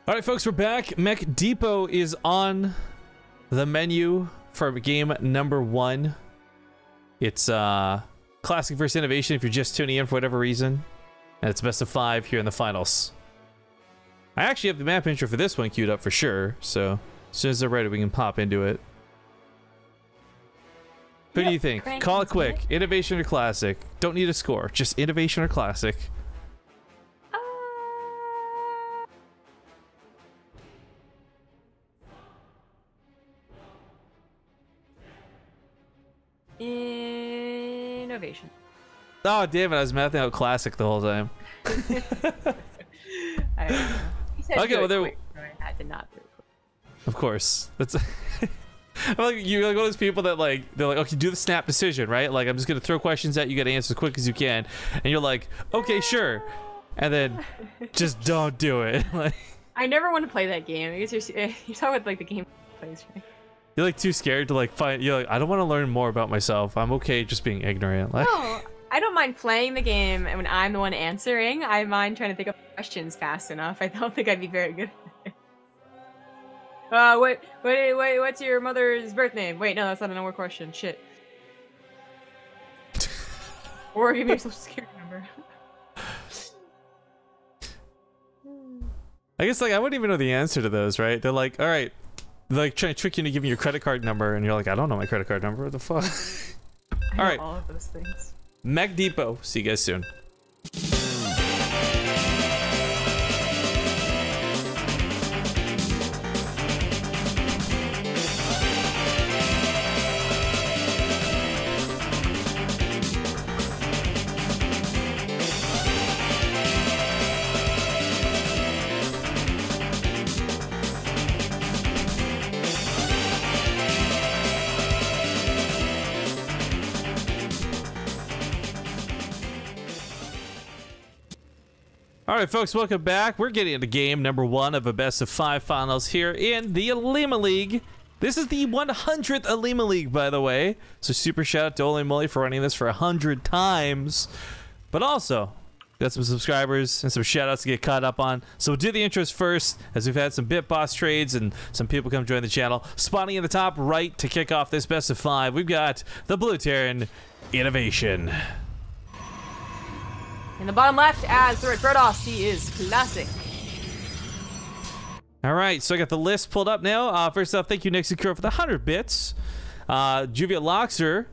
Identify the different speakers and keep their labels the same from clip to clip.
Speaker 1: All right, folks, we're back. Mech Depot is on the menu for game number 1. It's classic versus innovation if you're just tuning in for whatever reason. And it's best of 5 here in the finals. I actually have the map intro for this one queued up for sure, so as soon as they're ready, we can pop into it. Who do you think? Call it quick. Innovation or classic? Don't need a score. Just innovation or classic.
Speaker 2: INnoVation.
Speaker 1: Oh, damn it. I was mathing out classic the whole time.
Speaker 2: I don't know. You said
Speaker 1: okay, well, there...
Speaker 2: I had to not do it quick.
Speaker 1: Of course. That's... I'm like, you're like one of those people that they're like, okay, do the snap decision, right? Like, I'm just going to throw questions at you, got to answer as quick as you can. And you're like, okay, sure. And then just don't do it. Like,
Speaker 2: I never want to play that game. I guess you're talking about like the game plays, right?
Speaker 1: You're like too scared to like find. You're like, I don't want to learn more about myself. I'm okay just being ignorant. Like,
Speaker 2: no, I don't mind playing the game, and when I'm the one answering, I mind trying to think of questions fast enough. I don't think I'd be very good at it. Wait, what's your mother's birth name? Wait, no, that's not a no-more question. Shit. Or give me your social security number.
Speaker 1: I guess like I wouldn't even know the answer to those, right? They're like, all right. They're like trying to trick you into giving your credit card number, and you're like, I don't know my credit card number. What the fuck? All right.
Speaker 2: All of those things.
Speaker 1: Mech Depot. See you guys soon. All right, folks, welcome back. We're getting into game number 1 of a best of 5 finals here in the Olimoleague. This is the 100th Olimoleague, by the way. So super shout out to Olimoleague for running this for 100 times. But also, got some subscribers and some shout outs to get caught up on. So we'll do the intros first, as we've had some Bit Boss trades and some people come join the channel. Spawning in the top right to kick off this best of 5, we've got the Blue Terran INnoVation.
Speaker 2: In the bottom left, as the Red Brodos, he is classic.
Speaker 1: All right, so I got the list pulled up now. First off, thank you, Nixie Crow, for the 100 bits. Juvia Loxer,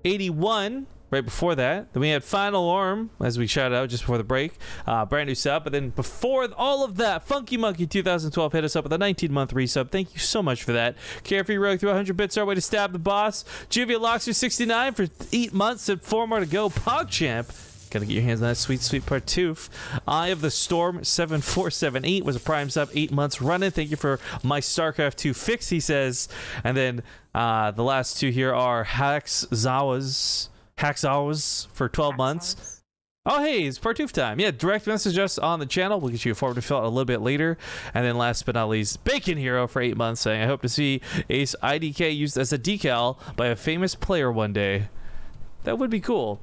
Speaker 1: 81, right before that. Then we had Final Arm, as we shouted out just before the break. Brand new sub. But then before all of that, Funky Monkey 2012 hit us up with a 19-month resub. Thank you so much for that. Carefree Rogue through 100 bits, our way to stab the boss. Juvia Loxer, 69 for 8 months and 4 more to go. PogChamp. Gotta get your hands on that sweet, sweet Partoof. Eye of the Storm 7478 was a prime sub, 8 months running. Thank you for my StarCraft 2 fix, he says. And then the last 2 here are Hacksawas for 12 months. Oh, hey, it's Partoof time. Yeah, direct message us on the channel. We'll get you a form to fill out a little bit later. And then last but not least, Bacon Hero for 8 months, saying, I hope to see Ace IDK used as a decal by a famous player one day. That would be cool.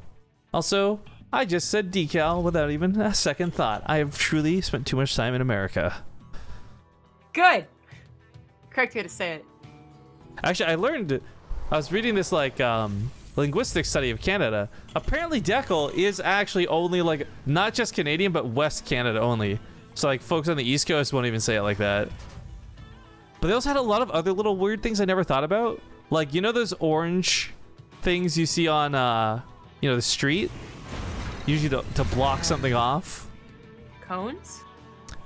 Speaker 1: Also, I just said decal without even a second thought. I have truly spent too much time in America.
Speaker 2: Good. Correct way to say it.
Speaker 1: Actually, I was reading this like linguistic study of Canada. Apparently decal is actually only like not just Canadian but West Canada only. So like folks on the East Coast won't even say it like that. But they also had a lot of other little weird things I never thought about. Like, you know those orange things you see on you know, the street? Usually to block something off.
Speaker 2: Cones?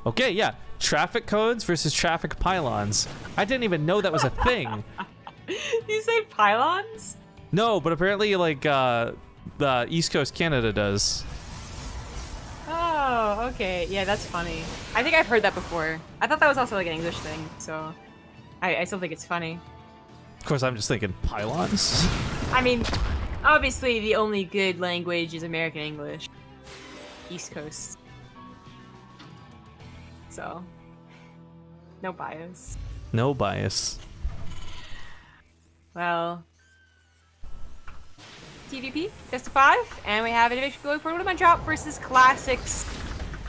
Speaker 1: Okay, yeah. Traffic cones versus traffic pylons. I didn't even know that was a thing.
Speaker 2: You say pylons?
Speaker 1: No, but apparently like the East Coast Canada does.
Speaker 2: Oh, okay. Yeah, that's funny. I think I've heard that before. I thought that was also like an English thing, so I still think it's funny.
Speaker 1: Of course, I'm just thinking pylons.
Speaker 2: I mean, obviously the only good language is American English. East Coast. So, no bias.
Speaker 1: No bias.
Speaker 2: Well, TvP, best of 5, and we have INnoVation going for a little bit drop versus Classics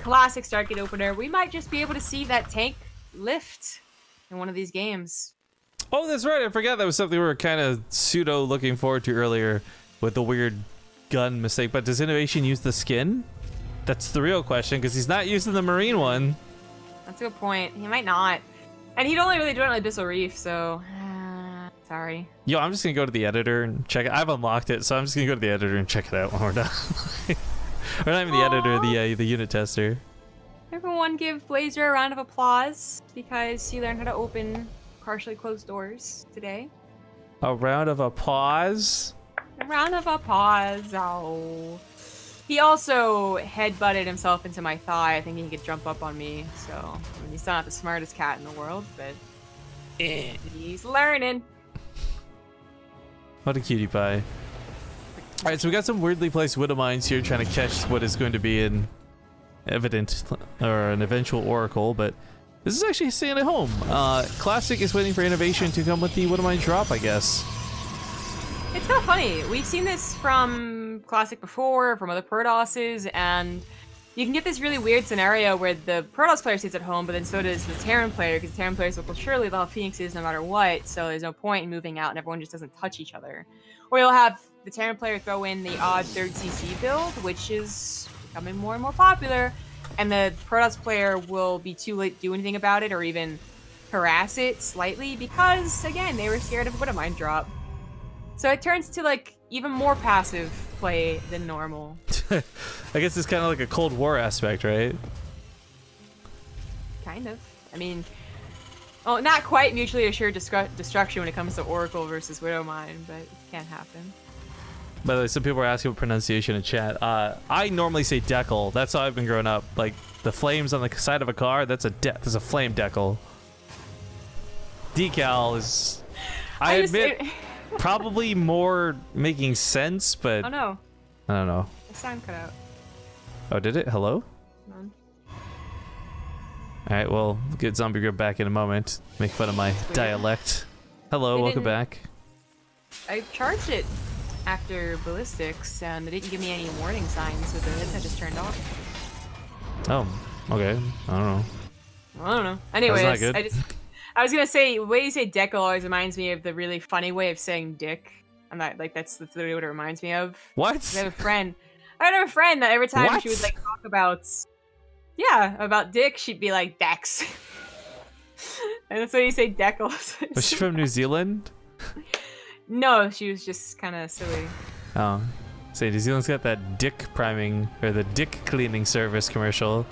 Speaker 2: classic Stargate opener, we might just be able to see that tank lift in one of these games.
Speaker 1: Oh, that's right. I forgot that was something we were kind of pseudo looking forward to earlier with the weird gun mistake. But does INnoVation use the skin? That's the real question, because he's not using the Marine one.
Speaker 2: That's a good point. He might not. And he'd only really do it on Abyssal Reef, so... sorry.
Speaker 1: Yo, I'm just going to go to the editor and check it. I've unlocked it, so I'm just going to go to the editor and check it out when we're done. Or not even the editor, the unit tester.
Speaker 2: Everyone give Blazer a round of applause, because he learned how to open partially closed doors today.
Speaker 1: A round of applause?
Speaker 2: A round of applause. Oh. He also headbutted himself into my thigh, thinking he could jump up on me. So, I mean, he's not the smartest cat in the world, but he's learning.
Speaker 1: What a cutie pie. Alright, so we got some weirdly placed widow mines here trying to catch what is going to be an evident or an eventual oracle, but this is actually staying at home. Classic is waiting for INnoVation to come with the widow mine drop, I guess.
Speaker 2: It's kind of funny. We've seen this from Classic before, from other Protosses, and you can get this really weird scenario where the Protoss player stays at home, but then so does the Terran player, because the Terran player is like, well, surely they'll have Phoenixes no matter what, so there's no point in moving out, and everyone just doesn't touch each other. Or you'll have the Terran player throw in the odd 3rd CC build, which is becoming more and more popular, and the Protoss player will be too late to do anything about it, or even harass it slightly, because, again, they were scared of a widow mine drop. So it turns to, like, even more passive play than normal.
Speaker 1: I guess it's kind of like a Cold War aspect, right?
Speaker 2: Kind of. I mean, well, not quite mutually assured destruction when it comes to Oracle versus Widow Mine, but it can happen.
Speaker 1: By the way, some people are asking about pronunciation in chat. I normally say decal. That's how I've been growing up. Like, the flames on the side of a car, that's a flame decal. Decal is... I admit... probably more making sense, but...
Speaker 2: Oh no.
Speaker 1: I don't know.
Speaker 2: The sound cut out.
Speaker 1: Oh, did it? Hello?
Speaker 2: None.
Speaker 1: Alright, well, we'll get Zombie Grip back in a moment. Make fun of my dialect. Hello, welcome back.
Speaker 2: I charged it after ballistics, and it didn't give me any warning signs, so the headset just turned off.
Speaker 1: Oh, okay. I don't know.
Speaker 2: I don't know. Anyways,
Speaker 1: that's not good.
Speaker 2: I was gonna say, the way you say decal always reminds me of the really funny way of saying dick. I'm not, like, that's literally what it reminds me of.
Speaker 1: What?
Speaker 2: I have a friend that every time she would, like, talk about, about dick, she'd be like, dex. And that's why you say decal.
Speaker 1: Was she from New Zealand?
Speaker 2: No, she was just kind of silly.
Speaker 1: Oh. Say, New Zealand's got that dick priming, or the dick cleaning service commercial.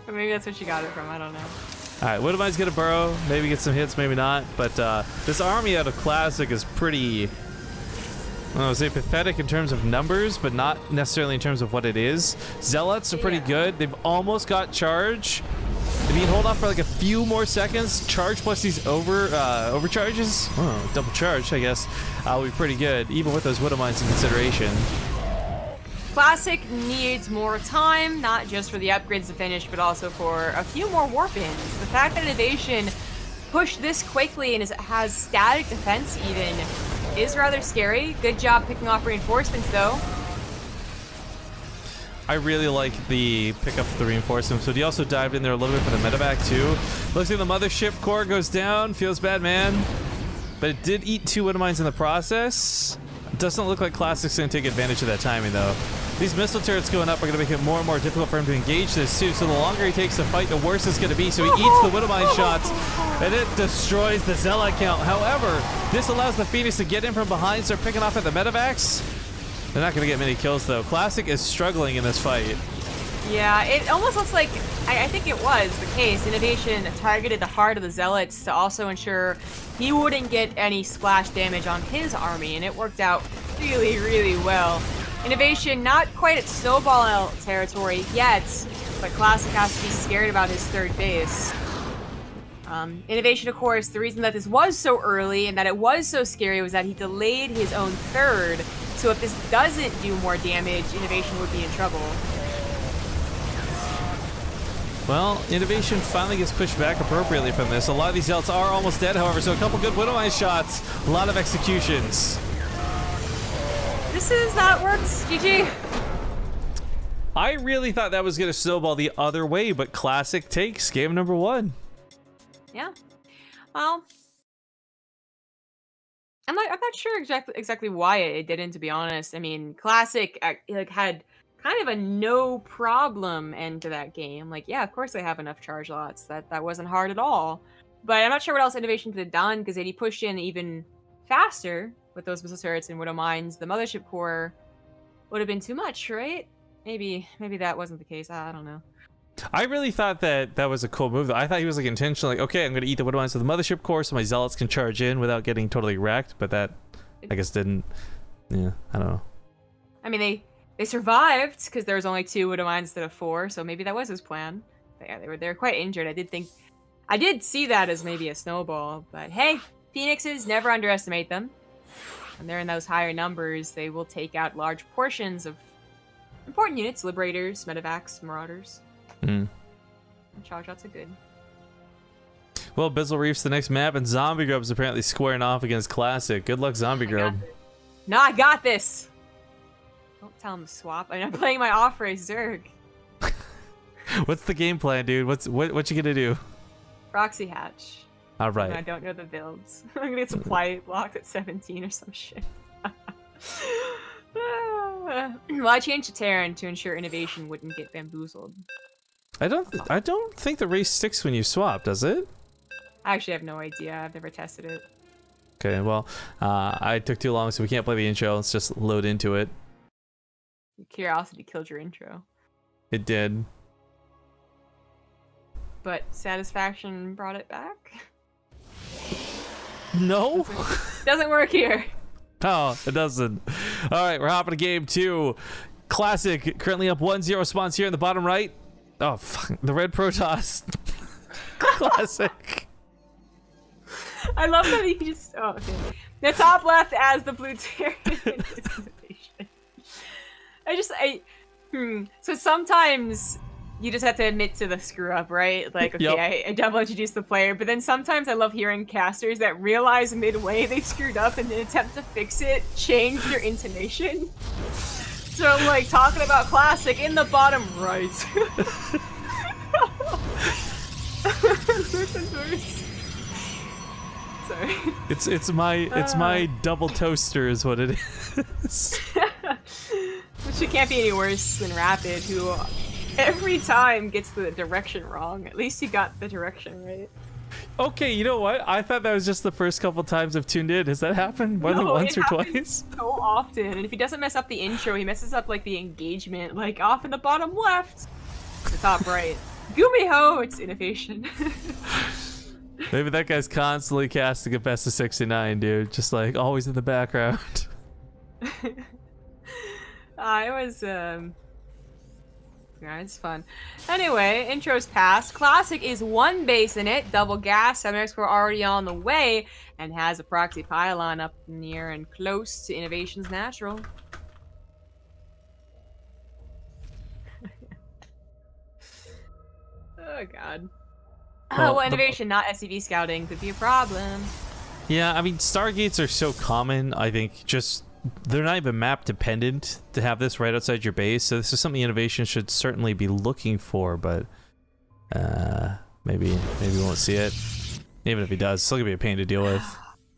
Speaker 2: Or maybe that's where she got it from, I don't know.
Speaker 1: Alright, Widow Mine's gonna burrow, maybe get some hits, maybe not, but this army out of Classic is pretty, I don't know, say pathetic in terms of numbers, but not necessarily in terms of what it is. Zealots are pretty good. They've almost got charge. If you can hold off for like a few more seconds, charge plus these overcharges, double charge, I guess, will be pretty good, even with those Widow Mines in consideration.
Speaker 2: Classic needs more time, not just for the upgrades to finish, but also for a few more warp-ins. The fact that INnoVation pushed this quickly and has static defense even is rather scary. Good job picking off reinforcements, though.
Speaker 1: I really like the pickup of the reinforcements, but he also dived in there a little bit for the medevac, too. Looks like the mothership core goes down. Feels bad, man. But it did eat 2 Widow Mines in the process. Doesn't look like Classic's going to take advantage of that timing, though. These missile turrets going up are going to make it more and more difficult for him to engage this, too. So the longer he takes to fight, the worse it's going to be. So he eats the Widow Mine shots, and it destroys the Zealot count. However, this allows the Phoenix to get in from behind, start picking off at the medevacs. They're not going to get many kills, though. Classic is struggling in this fight.
Speaker 2: Yeah, it almost looks like, I think it was the case. INnoVation targeted the heart of the Zealots to also ensure he wouldn't get any splash damage on his army, and it worked out really, really well. INnoVation not quite at snowball territory yet, but Classic has to be scared about his 3rd base. INnoVation, of course, the reason that this was so early and that it was so scary was that he delayed his own 3rd, so if this doesn't do more damage, INnoVation would be in trouble.
Speaker 1: Well, INnoVation finally gets pushed back appropriately from this. A lot of these Zealots are almost dead, however, so a couple good Widow Mine shots, a lot of executions.
Speaker 2: This is not works, GG.
Speaker 1: I really thought that was going to snowball the other way, but Classic takes game number 1.
Speaker 2: Yeah. Well, I'm not sure exactly why it didn't, to be honest. I mean, Classic like had kind of a no problem end to that game. Like, yeah, of course they have enough charge lots. That wasn't hard at all. But I'm not sure what else INnoVation could have done, because he pushed in even faster with those missile turrets and Widow Mines. The Mothership Core would have been too much, right? Maybe that wasn't the case. I don't know.
Speaker 1: I really thought that was a cool move, though. I thought he was like intentional, like, okay, I'm going to eat the Widow Mines with the Mothership Core so my Zealots can charge in without getting totally wrecked, but that, I guess, didn't... Yeah, I don't know.
Speaker 2: I mean, they survived because there was only 2 Widow Mines instead of 4, so maybe that was his plan. But yeah, they were quite injured. I did see that as maybe a snowball, but hey, Phoenixes, never underestimate them. When they're in those higher numbers, they will take out large portions of important units, Liberators, Medevacs, Marauders. And charge lots are good.
Speaker 1: Well, Bizzle Reef's the next map, and Zombie Grub's apparently squaring off against Classic. Good luck, Zombie Grub.
Speaker 2: No, I got this! Don't tell him to swap. I mean, I'm playing my off-race Zerg.
Speaker 1: What's the game plan, dude? What you gonna do?
Speaker 2: Proxy Hatch.
Speaker 1: All right.
Speaker 2: I don't know the builds. I'm gonna get supply blocked at 17 or some shit. Well, I changed to Terran to ensure INnoVation wouldn't get bamboozled.
Speaker 1: I don't think the race sticks when you swap, does it?
Speaker 2: I actually have no idea. I've never tested it.
Speaker 1: Okay, well, I took too long, so we can't play the intro. Let's just load into it.
Speaker 2: Curiosity killed your intro.
Speaker 1: It did.
Speaker 2: But satisfaction brought it back?
Speaker 1: No?
Speaker 2: Doesn't work here.
Speaker 1: No, it doesn't. All right, we're hopping to game 2. Classic currently up 1-0 spawns here in the bottom right. Oh, fuck. The red Protoss. Classic.
Speaker 2: I love that he can just... Oh, okay. The top left as the blue Terran. So sometimes you just have to admit to the screw up, right? Like, okay, yep. I double introduce the player, but then sometimes I love hearing casters that realize midway they screwed up and then attempt to fix it, change their intonation. So I'm like talking about Classic in the bottom right. Sorry.
Speaker 1: It's my double toaster is what it is.
Speaker 2: Which can't be any worse than Rapid, who every time gets the direction wrong. At least he got the direction right.
Speaker 1: Okay, you know what? I thought that was just the first couple times I've tuned in. Has that happened more than once or twice?
Speaker 2: So often. And if he doesn't mess up the intro, he messes up like the engagement, like off in the bottom left, the top right. Gumiho, it's INnoVation.
Speaker 1: Maybe that guy's constantly casting a best of 69, dude. Just like always in the background.
Speaker 2: It was yeah, it's fun. Anyway, intro's passed. Classic is 1 base in it, double gas. 7X were already on the way, and has a proxy pylon up near and close to INnoVation's natural. Oh god. Oh, well, INnoVation, not SCV scouting, could be a problem.
Speaker 1: Yeah, I mean, Stargates are so common, I think, just... They're not even map dependent to have this right outside your base, so this is something INnoVation should certainly be looking for, but maybe we won't see it. Even if he does, it's still gonna be a pain to deal with.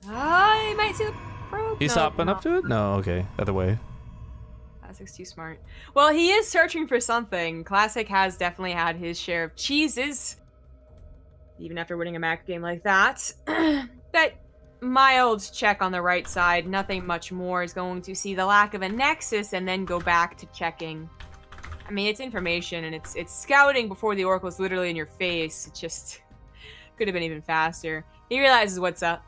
Speaker 2: He might see the probe.
Speaker 1: He's hopping up to it? No, okay, other way.
Speaker 2: Classic's too smart. Well, he is searching for something. Classic has definitely had his share of cheeses, even after winning a Mac game like that. That mild check on the right side, nothing much more, is going to see the lack of a nexus and then go back to checking. I mean, it's information and it's scouting before the Oracle's literally in your face. It just could have been even faster. He realizes what's up.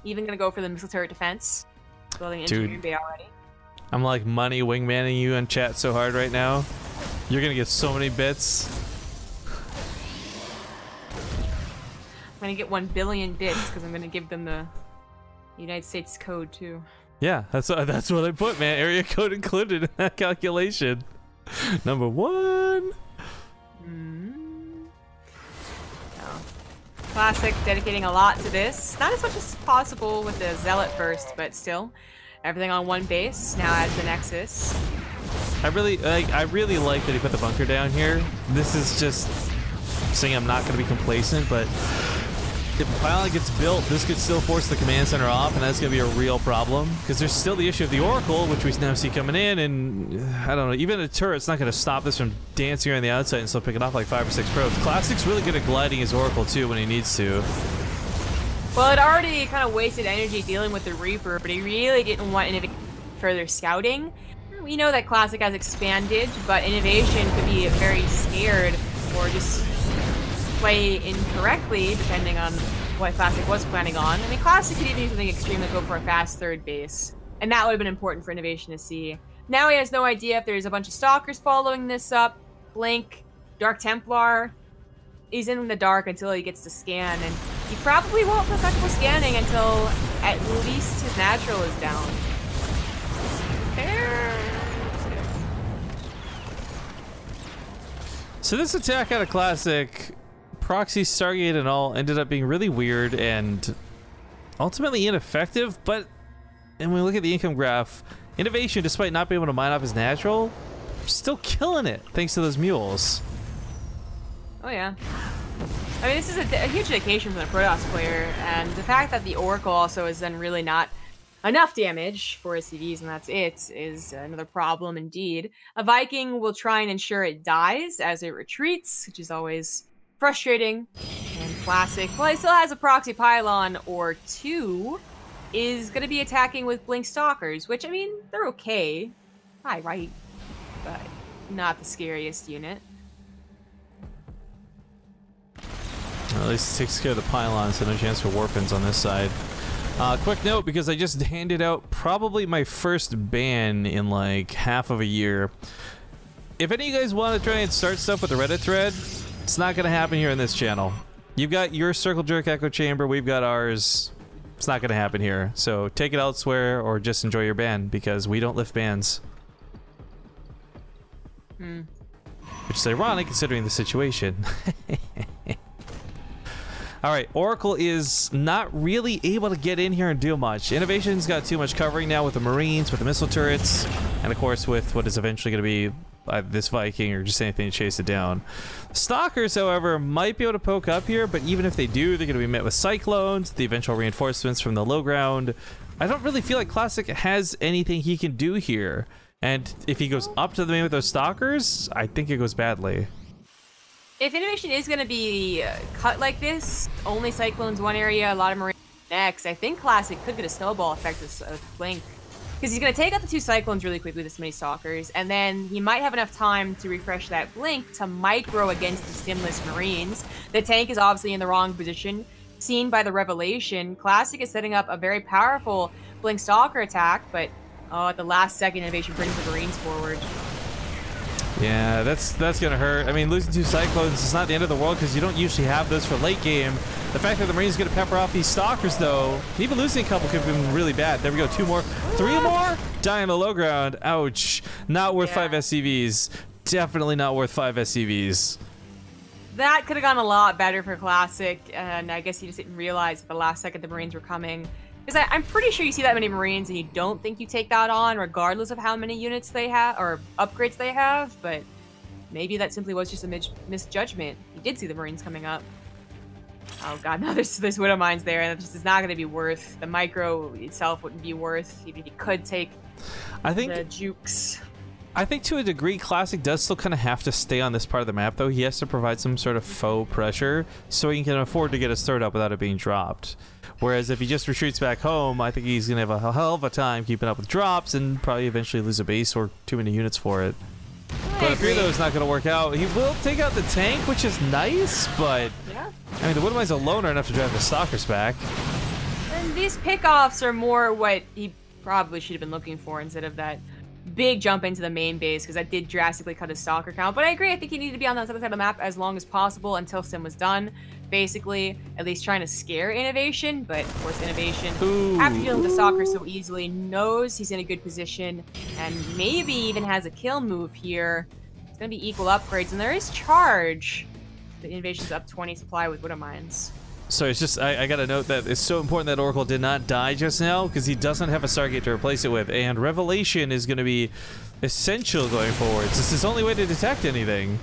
Speaker 2: Even gonna go for the missile turret defense. Building engineering bay already.
Speaker 1: I'm like money wingmanning you in chat so hard right now. You're gonna get so many bits.
Speaker 2: I'm gonna get 1 billion bits because I'm gonna give them the United States code too.
Speaker 1: Yeah, that's what I put, man. Area code included in that calculation. Number 1.
Speaker 2: No. Classic dedicating a lot to this. Not as much as possible with the Zealot first, but still. Everything on 1 base. Now adds the Nexus.
Speaker 1: I really like that he put the bunker down here. This is just saying I'm not going to be complacent, but if a pylon gets built, this could still force the command center off, and that's going to be a real problem. Because there's still the issue of the Oracle, which we now see coming in, and I don't know, even a turret's not going to stop this from dancing around the outside and still picking off like 5 or 6 probes. Classic's really good at gliding his Oracle too when he needs to.
Speaker 2: Well, it already kind of wasted energy dealing with the Reaper, but he really didn't want any further scouting. We know that Classic has expanded, but INnoVation could be very scared or just play incorrectly, depending on what Classic was planning on. I mean, Classic could even do something extreme like go for a fast third base, and that would have been important for INnoVation to see. Now he has no idea if there's a bunch of Stalkers following this up. Blink, Dark Templar. He's in the dark until he gets to scan, and he probably won't feel comfortable scanning until at least his natural is down.
Speaker 1: So this attack out of Classic, Proxy, Stargate, and all ended up being really weird and ultimately ineffective, but and when we look at the income graph, INnoVation, despite not being able to mine off his natural, still killing it thanks to those mules.
Speaker 2: Oh yeah. I mean, this is a huge dedication from the Protoss player, and the fact that the Oracle also has done really not enough damage for his CVs, and that's it, is another problem indeed. A Viking will try and ensure it dies as it retreats, which is always frustrating. And Classic, well, he still has a proxy pylon or 2, is going to be attacking with Blink Stalkers, which, I mean, they're okay. Hi, right? But not the scariest unit.
Speaker 1: Well, at least it takes care of the pylons, so no chance for warpins on this side. Quick note, because I just handed out probably my first ban in like half of a year. If any of you guys want to try and start stuff with the Reddit thread, it's not going to happen here on this channel. You've got your Circle Jerk Echo Chamber, we've got ours. It's not going to happen here. So take it elsewhere or just enjoy your ban, because we don't lift bans. Which is ironic considering the situation. Alright, Oracle is not really able to get in here and do much. INnoVation's got too much covering now with the Marines, with the missile turrets, and of course with what is eventually going to be this Viking or just anything to chase it down. Stalkers, however, might be able to poke up here, but even if they do, they're going to be met with Cyclones, the eventual reinforcements from the low ground. I don't really feel like Classic has anything he can do here. And if he goes up to the main with those Stalkers, I think it goes badly.
Speaker 2: If INnoVation is going to be cut like this, only Cyclones one area, a lot of Marines next, I think Classic could get a snowball effect with Blink. Because he's going to take out the 2 Cyclones really quickly with this many Stalkers, and then he might have enough time to refresh that Blink to micro against the stimless Marines. The tank is obviously in the wrong position. Seen by the Revelation, Classic is setting up a very powerful Blink Stalker attack, but at the last second, INnoVation brings the Marines forward.
Speaker 1: Yeah, that's gonna hurt. I mean, losing 2 Cyclones is not the end of the world because you don't usually have those for late game. The fact that the Marines are gonna pepper off these Stalkers, though, even losing a couple could have been really bad. There we go, 2 more, 3 more, die on the low ground. Ouch! Not worth 5 SCVs. Definitely not worth 5 SCVs.
Speaker 2: That could have gone a lot better for Classic, and I guess he just didn't realize at the last second the Marines were coming. Because I'm pretty sure you see that many Marines and you don't think you take that on, regardless of how many units they have, or upgrades they have, but maybe that simply was just a misjudgment. You did see the Marines coming up. Oh god, now there's Widow Mines there, and it just is not going to be worth, the micro itself wouldn't be worth, even if he could take the jukes.
Speaker 1: I think to a degree, Classic does still kind of have to stay on this part of the map, though. He has to provide some sort of faux pressure so he can afford to get his third up without it being dropped. Whereas if he just retreats back home, I think he's going to have a hell of a time keeping up with drops and probably eventually lose a base or too many units for it. But I fear, though, it's not going to work out. He will take out the tank, which is nice, but
Speaker 2: yeah.
Speaker 1: I mean, the Widow Mines alone are enough to drive the Stalkers back.
Speaker 2: And these pickoffs are more what he probably should have been looking for instead of that big jump into the main base, because that did drastically cut his Stalker count. But I agree, I think he needed to be on the other side of the map as long as possible until Sim was done. Basically, at least trying to scare INnoVation, but of course INnoVation, after dealing with the Stalker so easily, knows he's in a good position and maybe even has a kill move here. It's going to be equal upgrades, and there is charge. The INnoVation's up 20 supply with Widow Mines.
Speaker 1: So it's just, I gotta note that it's so important that Oracle did not die just now, because he doesn't have a Stargate to replace it with, and Revelation is going to be essential going forward. It's his only way to detect anything.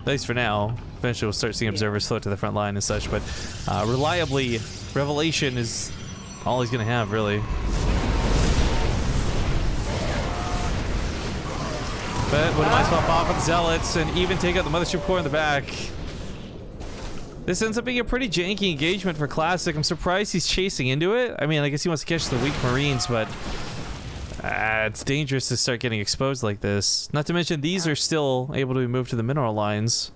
Speaker 1: At least for now. Eventually we'll start seeing observers float to the front line and such, but reliably, Revelation is all he's going to have, really. But what am I swap off with Zealots and even take out the Mothership Core in the back? This ends up being a pretty janky engagement for Classic. I'm surprised he's chasing into it. I mean, I guess he wants to catch the weak Marines, but it's dangerous to start getting exposed like this. Not to mention, these are still able to be moved to the mineral lines.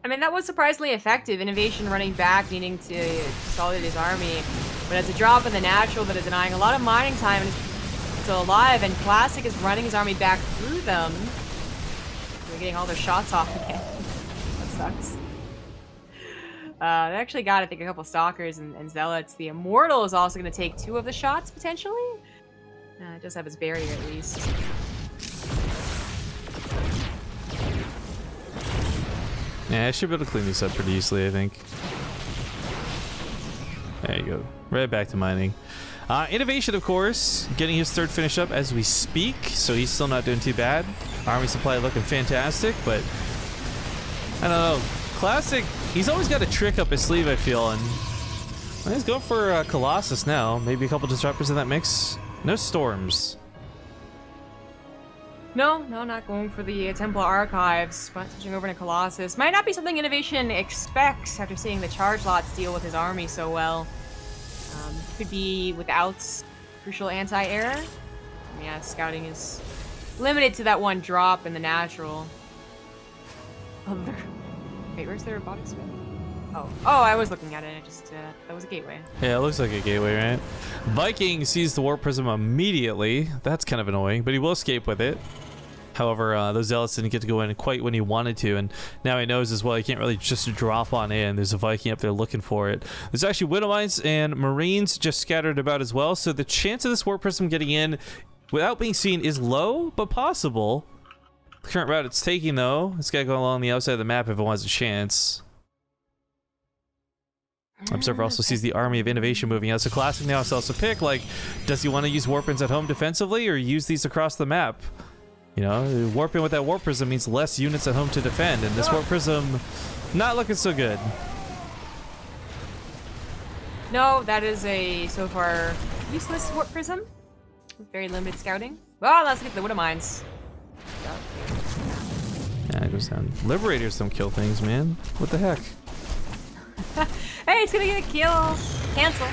Speaker 2: I mean, that was surprisingly effective. INnoVation running back, needing to consolidate his army. But it's a drop in the natural that is denying a lot of mining time and is still alive. And Classic is running his army back through them. They're getting all their shots off again. That sucks. They actually got, I think, a couple Stalkers and Zealots. The Immortal is also going to take 2 of the shots, potentially. It does have its barrier, at least.
Speaker 1: Yeah, I should be able to clean this up pretty easily, I think. There you go. Right back to mining. INnoVation, of course, getting his 3rd finish up as we speak, so he's still not doing too bad. Army supply looking fantastic, but I don't know. Classic, he's always got a trick up his sleeve, I feel, and he's going for Colossus now. Maybe a couple disruptors in that mix. No storms.
Speaker 2: No, not going for the Templar Archives, but switching over to Colossus. Might not be something INnoVation expects after seeing the charge lots deal with his army so well. Could be without crucial anti-air. Yeah, scouting is limited to that 1 drop in the natural. Wait, where's their robotic spin? Oh, I was looking at it. It just that was a gateway.
Speaker 1: Yeah, it looks like a gateway, right? Viking sees the Warp Prism immediately. That's kind of annoying, but he will escape with it. However, those Zealots didn't get to go in quite when he wanted to, and now he knows as well he can't really just drop on in. There's a Viking up there looking for it. There's actually Widow Mines and Marines just scattered about as well, so the chance of this Warp Prism getting in without being seen is low, but possible. The current route it's taking, though, it's got to go along the outside of the map if it wants a chance. Observer also sees the army of INnoVation moving out. So Classic now has to also pick, like, does he want to use Warpins at home defensively or use these across the map? You know, warping with that Warp Prism means less units at home to defend, and this Warp Prism not looking so good.
Speaker 2: No, that is a, so far, useless Warp Prism. Very limited scouting. Well, let's get the Widow Mines.
Speaker 1: Yeah, it goes down. Liberators don't kill things, man. What the heck?
Speaker 2: Hey, it's gonna get a kill. Cancel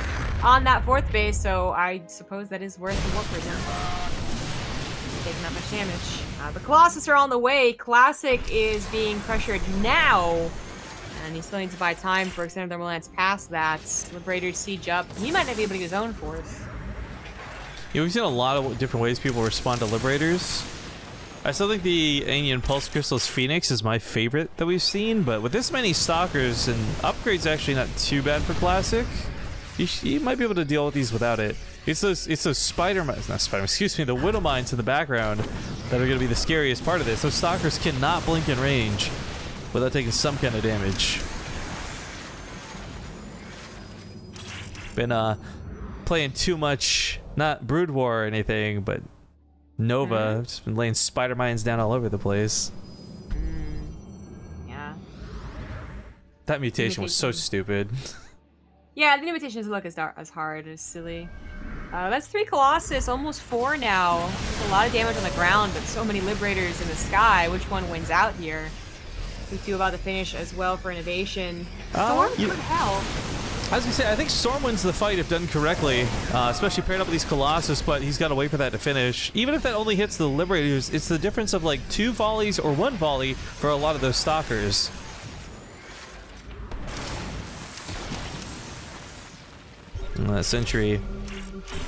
Speaker 2: on that 4th base, so I suppose that is worth the Warp Prism. Taking that much damage. The Colossus are on the way. Classic is being pressured now. And he still needs to buy time for Extended Thermal Lance past that. Liberators siege up. He might not be able to get his own 4th.
Speaker 1: Yeah, we've seen a lot of different ways people respond to Liberators. I still think the Anian Pulse Crystal's Phoenix is my favorite that we've seen, but with this many Stalkers and upgrades actually not too bad for Classic. You might be able to deal with these without it. It's those excuse me, the Widow Mines in the background that are going to be the scariest part of this. Those Stalkers cannot blink in range without taking some kind of damage. Been playing too much, not Brood War or anything, but Nova. Just been laying spider mines down all over the place.
Speaker 2: Yeah.
Speaker 1: That mutation was so stupid.
Speaker 2: Yeah, the mutation doesn't look as hard, as silly. That's 3 Colossus, almost 4 now. There's a lot of damage on the ground, but so many Liberators in the sky. Which one wins out here? We do about the finish as well for INnoVation. Storm could help.
Speaker 1: As we say, I think Storm wins the fight if done correctly, especially paired up with these Colossus, but he's got to wait for that to finish. Even if that only hits the Liberators, it's the difference of like 2 volleys or 1 volley for a lot of those Stalkers. And that Sentry,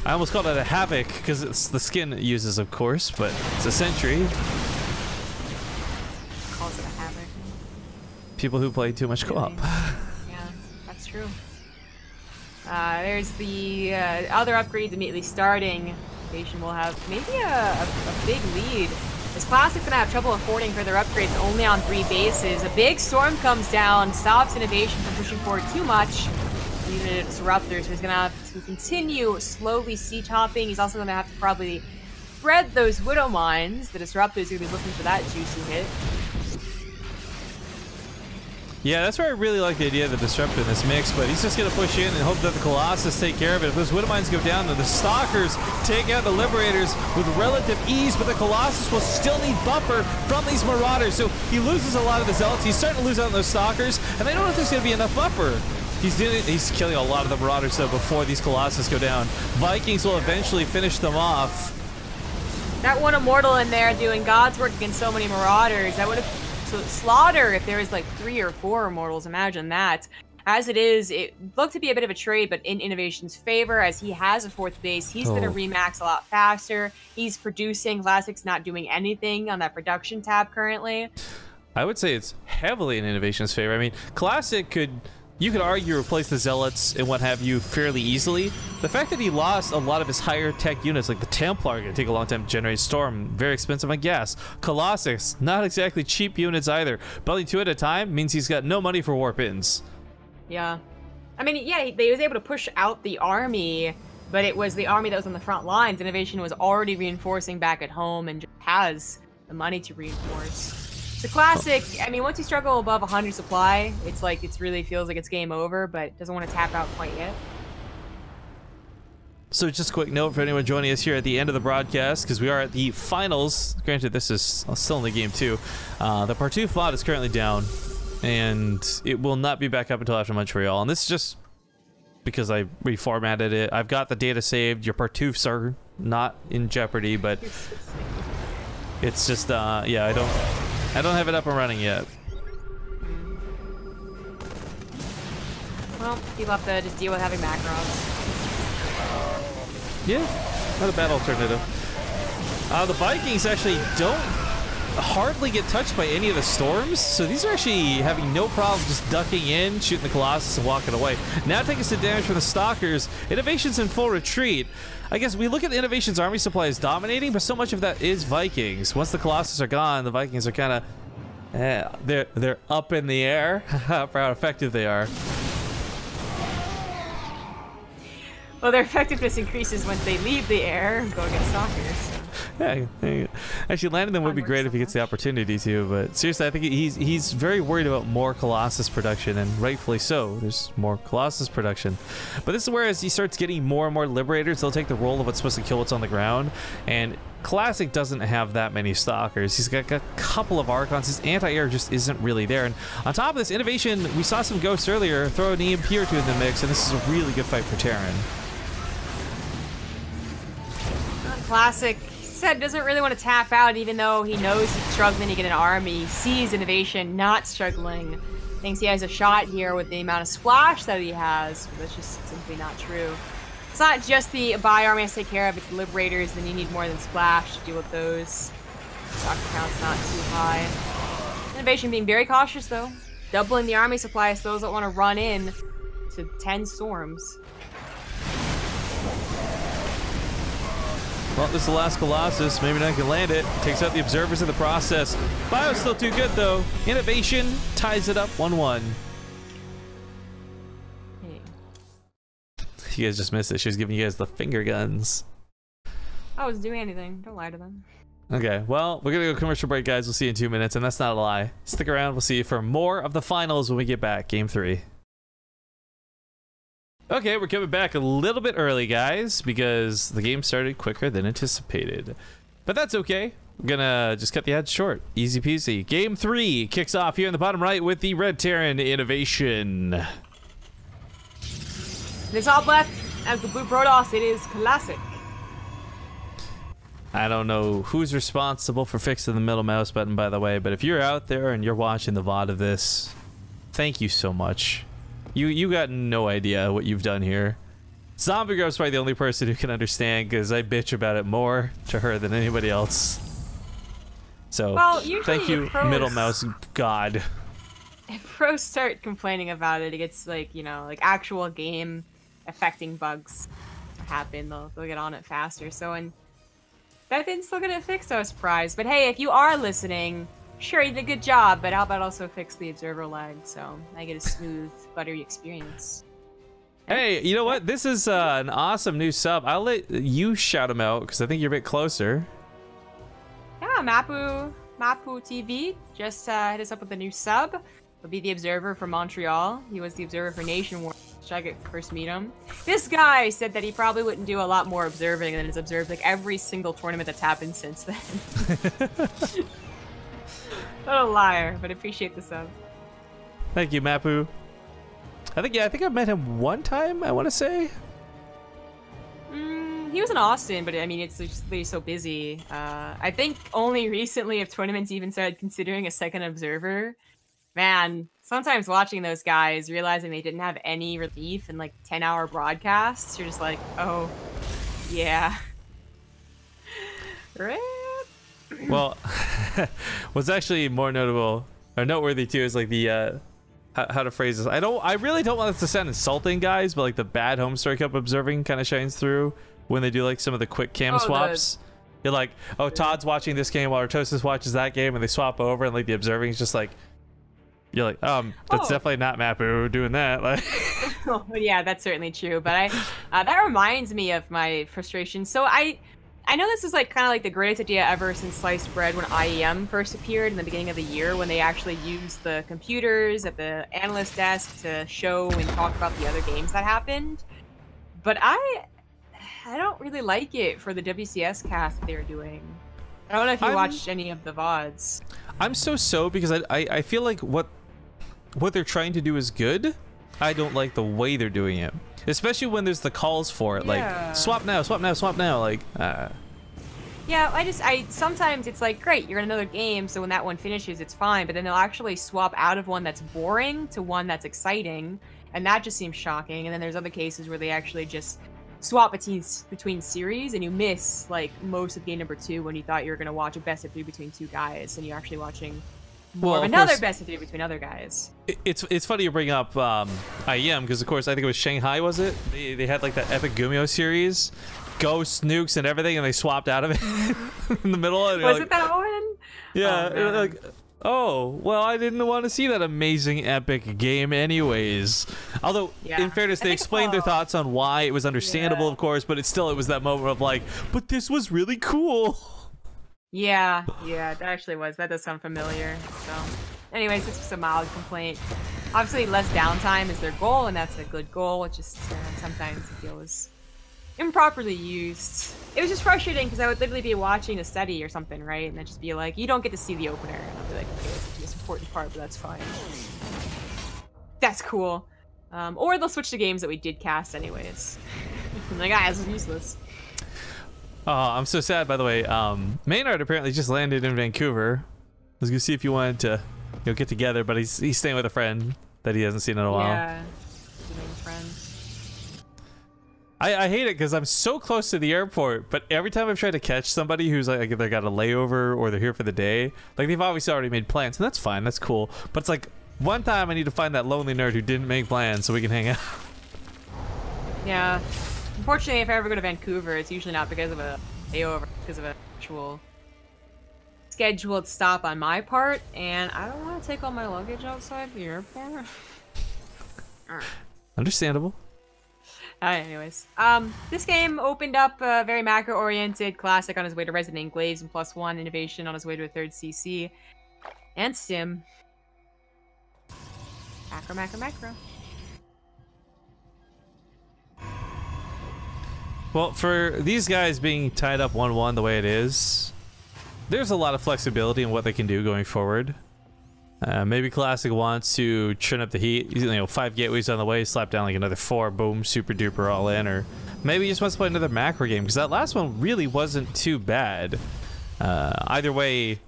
Speaker 1: I almost called it a Havoc because it's the skin it uses, of course, but it's a Sentry.
Speaker 2: Calls it a Havoc.
Speaker 1: People who play too much co-op.
Speaker 2: Yeah, that's true. There's the other upgrades immediately starting. INnoVation will have maybe a big lead. This Classic's gonna have trouble affording further upgrades only on 3 bases. A big storm comes down, stops INnoVation from pushing forward too much. Even a disruptor, so he's gonna have to continue slowly C-topping. He's also gonna have to probably spread those Widow Mines. The disruptor's gonna be looking for that juicy hit.
Speaker 1: Yeah, that's where I really like the idea of the disruptor in this mix, but he's just going to push in and hope that the Colossus take care of it. If those Widow Mines go down, then the Stalkers take out the Liberators with relative ease, but the Colossus will still need buffer from these Marauders, so he loses a lot of the Zealots. He's starting to lose out on those Stalkers, and I don't know if there's going to be enough buffer. He's killing a lot of the Marauders, though, before these Colossus go down. Vikings will eventually finish them off.
Speaker 2: That one Immortal in there doing God's work against so many Marauders, that would have... So slaughter if there was like 3 or 4 Immortals, imagine that. As it is, it looked to be a bit of a trade, but in INnoVation's favor, as he has a 4th base, he's going to remax a lot faster. He's producing. Classic's not doing anything on that production tab currently.
Speaker 1: I would say it's heavily in INnoVation's favor. I mean, Classic could... You could argue replace the Zealots and what have you fairly easily. The fact that he lost a lot of his higher tech units, like the Templar, are going to take a long time to generate Storm. Very expensive on gas. Colossus, not exactly cheap units either. Building 2 at a time means he's got no money for warp-ins.
Speaker 2: Yeah. I mean, yeah, they was able to push out the army, but it was the army that was on the front lines. INnoVation was already reinforcing back at home and just has the money to reinforce. The Classic, I mean, once you struggle above 100 supply, it's like, it really feels like it's game over, but doesn't want to tap out quite yet.
Speaker 1: So just a quick note for anyone joining us here at the end of the broadcast, because we are at the finals. Granted, this is still in the game too. The Partouf bot is currently down, and it will not be back up until after Montreal. And this is just because I reformatted it. I've got the data saved. Your Partoufs are not in jeopardy, but it's just, yeah, I don't have it up and running yet.
Speaker 2: Well, people have to just deal with having macros.
Speaker 1: Yeah, not a bad alternative. The Vikings actually don't hardly get touched by any of the storms, so these are actually having no problem just ducking in, shooting the Colossus, and walking away. Now taking some damage from the Stalkers. INnoVation's in full retreat. I guess we look at the INnoVation's army supply as dominating, but so much of that is Vikings. Once the Colossus are gone, the Vikings are kind of they're up in the air for how effective they are.
Speaker 2: Well, their effectiveness increases once they leave the air and go against Stalkers. So.
Speaker 1: Yeah, actually, landing them would be great if he gets the opportunity to, but seriously, I think he's very worried about more Colossus production, and rightfully so. There's more Colossus production. But this is where, as he starts getting more and more Liberators, they'll take the role of what's supposed to kill what's on the ground, and Classic doesn't have that many Stalkers. He's got a couple of Archons. His anti-air just isn't really there, and on top of this, INnoVation, we saw some Ghosts earlier, throw an EMP or 2 in the mix, and this is a really good fight for Terran.
Speaker 2: Classic said doesn't really want to tap out, even though he knows he's struggling to get an army. He sees INnoVation not struggling. Thinks he has a shot here with the amount of splash that he has, but that's just simply not true. It's not just the buy army has to take care of, it's the Liberators, then you need more than splash to deal with those. Stock count's not too high. INnoVation being very cautious though. Doubling the army supply so those that want to run in to 10 storms.
Speaker 1: Well, this is the last Colossus. Maybe not can land it. Takes out the Observers in the process. Bio's still too good, though. INnoVation ties it up 1-1.
Speaker 2: Hey.
Speaker 1: You guys just missed it. She was giving you guys the finger guns.
Speaker 2: I wasn't doing anything. Don't lie to them.
Speaker 1: Okay, well, we're going to go commercial break, guys. We'll see you in 2 minutes, and that's not a lie. Stick around. We'll see you for more of the finals when we get back. Game 3. Okay, we're coming back a little bit early, guys, because the game started quicker than anticipated. But that's okay. We're gonna just cut the ads short. Easy peasy. Game 3 kicks off here in the bottom right with the Red Terran INnoVation.
Speaker 2: The top left, as the blue Protoss, it is Classic.
Speaker 1: I don't know who's responsible for fixing the middle mouse button, by the way, but if you're out there and you're watching the VOD of this, thank you so much. You got no idea what you've done here. Zombie Girl's probably the only person who can understand, because I bitch about it more to her than anybody else. So,
Speaker 2: well,
Speaker 1: thank you, middle mouse god.
Speaker 2: If pros start complaining about it, it gets like, you know, like actual game affecting bugs. happen. They'll get on it faster. So, and that didn't still get it fixed, I was surprised. But hey, if you are listening, sure, you did a good job, but how about also fix the observer lag so I get a smooth, buttery experience?
Speaker 1: Hey, you know what? This is an awesome new sub. I'll let you shout him out because I think you're a bit closer.
Speaker 2: Yeah, Mapu TV just hit us up with a new sub. He'll be the observer for Montreal. He was the observer for Nation War. I could first meet him. This guy said that he probably wouldn't do a lot more observing than has observed like every single tournament that's happened since then. What a liar, but I appreciate the sub.
Speaker 1: Thank you, Mapu. I think I met him one time, I want to say.
Speaker 2: He was in Austin, but I mean, it's just that he's so busy. I think only recently have tournaments even started considering a second observer. Man, sometimes watching those guys, realizing they didn't have any relief in like 10-hour broadcasts, you're just like, oh, yeah. Right?
Speaker 1: Well, what's actually more notable or noteworthy too is like the how to phrase this. I really don't want this to sound insulting, guys, but like the bad home story cup observing kind of shines through when they do like some of the quick cam swaps. You're like, oh, Todd's watching this game while Artosis watches that game, and they swap over, and like the observing is just like, you're like, that's definitely not Mapu doing that. Like,
Speaker 2: oh, yeah, that's certainly true. But that reminds me of my frustration. So I know this is like kind of like the greatest idea ever since sliced bread when IEM first appeared in the beginning of the year, when they actually used the computers at the analyst desk to show and talk about the other games that happened. But I don't really like it for the WCS cast that they're doing. I don't know if you watched any of the VODs. I'm
Speaker 1: so because I feel like what they're trying to do is good. I don't like the way they're doing it, especially when there's the calls for it, like swap now, swap now, swap now. Like,
Speaker 2: yeah, I sometimes it's like, great, you're in another game, so when that one finishes, it's fine. But then they'll actually swap out of one that's boring to one that's exciting, and that just seems shocking. And then there's other cases where they actually just swap between series, and you miss like most of game number 2 when you thought you were gonna watch a best of 3 between 2 guys, and you're actually watching more of another best of 3 between other guys.
Speaker 1: It's funny you bring up IEM because of course I think it was Shanghai, was it? They had like that epic Gumio series, ghost nukes and everything, and they swapped out of it in the middle. And
Speaker 2: was it that one?
Speaker 1: Yeah, like, oh, well, I didn't want to see that amazing epic game anyways. Although, in fairness, they explained their thoughts on why it was understandable, of course, but it was that moment of like, but this was really cool.
Speaker 2: Yeah, that actually was. That does sound familiar. So, anyways, it's just a mild complaint. Obviously, less downtime is their goal, and that's a good goal. It just sometimes I feel is improperly used. It was just frustrating because I would literally be watching a study or something, right? And I'd just be like, you don't get to see the opener. And I'll be like, okay, it's the most important part, but that's fine. That's cool. Or they'll switch to games that we did cast anyways. I'm like, this is useless.
Speaker 1: Oh, I'm so sad, by the way. Maynard apparently just landed in Vancouver. I was gonna see if you wanted to get together, but he's staying with a friend that he hasn't seen in a while.
Speaker 2: Yeah, friends.
Speaker 1: I hate it because I'm so close to the airport, but every time I've tried to catch somebody who's like either got a layover or they're here for the day, like they've obviously already made plans, and that's fine, that's cool. But it's like one time I need to find that lonely nerd who didn't make plans so we can hang out.
Speaker 2: Yeah. Unfortunately, if I ever go to Vancouver, it's usually not because of a layover, because of an actual scheduled stop on my part, and I don't want to take all my luggage outside the airport.
Speaker 1: Understandable.
Speaker 2: Anyways, this game opened up very macro-oriented, classic on his way to Resident Enclaves and +1, INnoVation on his way to a 3rd CC, and Sim. Macro.
Speaker 1: Well, for these guys being tied up 1-1 the way it is, there's a lot of flexibility in what they can do going forward. Maybe Classic wants to trim up the heat. 5 gateways on the way, slap down like another 4, boom, super duper all in. Or maybe he just wants to play another macro game, because that last one really wasn't too bad. Either way,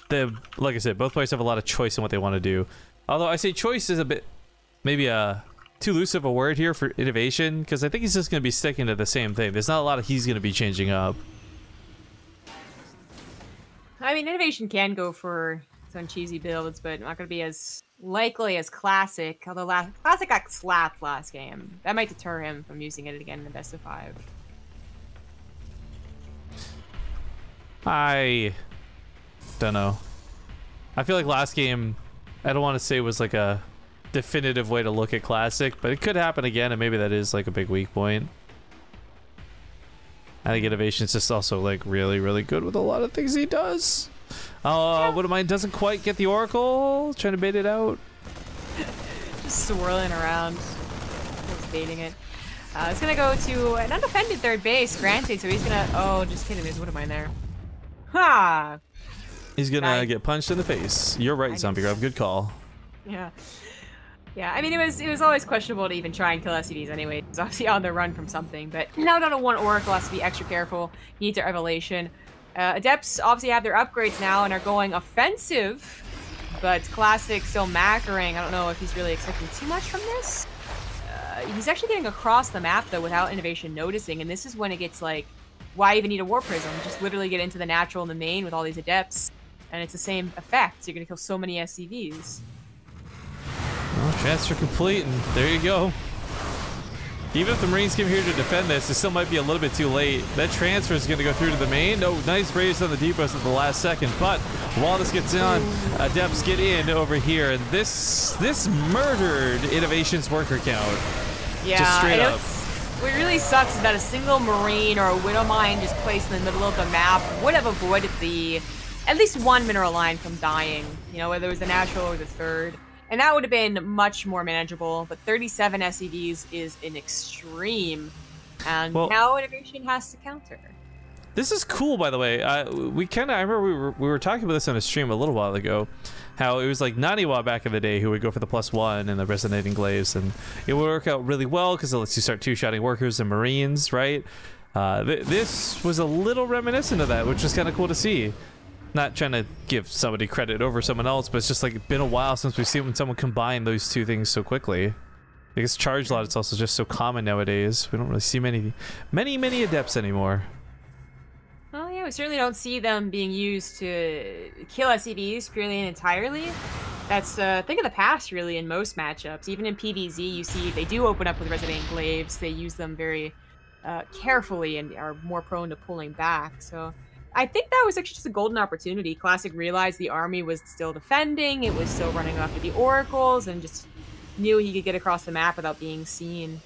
Speaker 1: like I said, both players have a lot of choice in what they want to do. Although I say choice is a bit, maybe too loose of a word here for INnoVation, because I think he's just going to be sticking to the same thing. There's not a lot of he's going to be changing up.
Speaker 2: I mean, INnoVation can go for some cheesy builds, but not going to be as likely as Classic. Although Classic got slapped last game. That might deter him from using it again in the best of 5.
Speaker 1: I don't know. I feel like last game, I don't want to say was like a definitive way to look at Classic, but it could happen again, and maybe that is like a big weak point. I think INnoVation's just also like really, really good with a lot of things he does. What of mine doesn't quite get the Oracle, trying to bait it out.
Speaker 2: Just swirling around, just baiting it. It's gonna go to an undefended third base, granted, so he's gonna, oh, just kidding, there's what am I there? Ha!
Speaker 1: He's gonna get punched in the face. You're right, Zombie Grub, good call.
Speaker 2: Yeah. Yeah, I mean, it was always questionable to even try and kill SCVs anyway. It's obviously on the run from something, but now down to 1 Oracle has to be extra careful. He needs a Revelation. Adepts obviously have their upgrades now and are going offensive, but Classic still macroing. I don't know if he's really expecting too much from this. He's actually getting across the map, though, without INnoVation noticing, and this is when it gets like, why even need a War Prism? Just literally get into the natural and the main with all these Adepts, and it's the same effect. You're going to kill so many SCVs.
Speaker 1: Well, transfer complete, and there you go. Even if the Marines came here to defend this, it still might be a little bit too late. That transfer is going to go through to the main. No, nice raise on the depots at the last second, but while this gets on, Adepts get in over here, and this murdered INnoVation's worker count.
Speaker 2: Yeah,
Speaker 1: just straight up.
Speaker 2: What really sucks is that a single Marine or a Widow Mine just placed in the middle of the map would have avoided at least 1 mineral line from dying, you know, whether it was the natural or the third. And that would have been much more manageable, but 37 SCVs is an extreme, and now INnoVation has to counter.
Speaker 1: This is cool, by the way. I remember we were talking about this on a stream a little while ago, how it was like Naniwa back in the day who would go for the +1 and the Resonating Glaives, and it would work out really well because it lets you start 2-shotting workers and Marines, right? This was a little reminiscent of that, which was kind of cool to see. Not trying to give somebody credit over someone else, but it's just like been a while since we've seen when someone combine those two things so quickly. I guess charge lot, it's also just so common nowadays. We don't really see many Adepts anymore.
Speaker 2: Well, yeah, we certainly don't see them being used to kill SCVs purely and entirely. That's a thing of the past, really, in most matchups. Even in PvZ, you see they do open up with Resonating Glaives. They use them very carefully and are more prone to pulling back, so... I think that was actually just a golden opportunity. Classic realized the army was still defending, it was still running after the oracles, and just knew he could get across the map without being seen.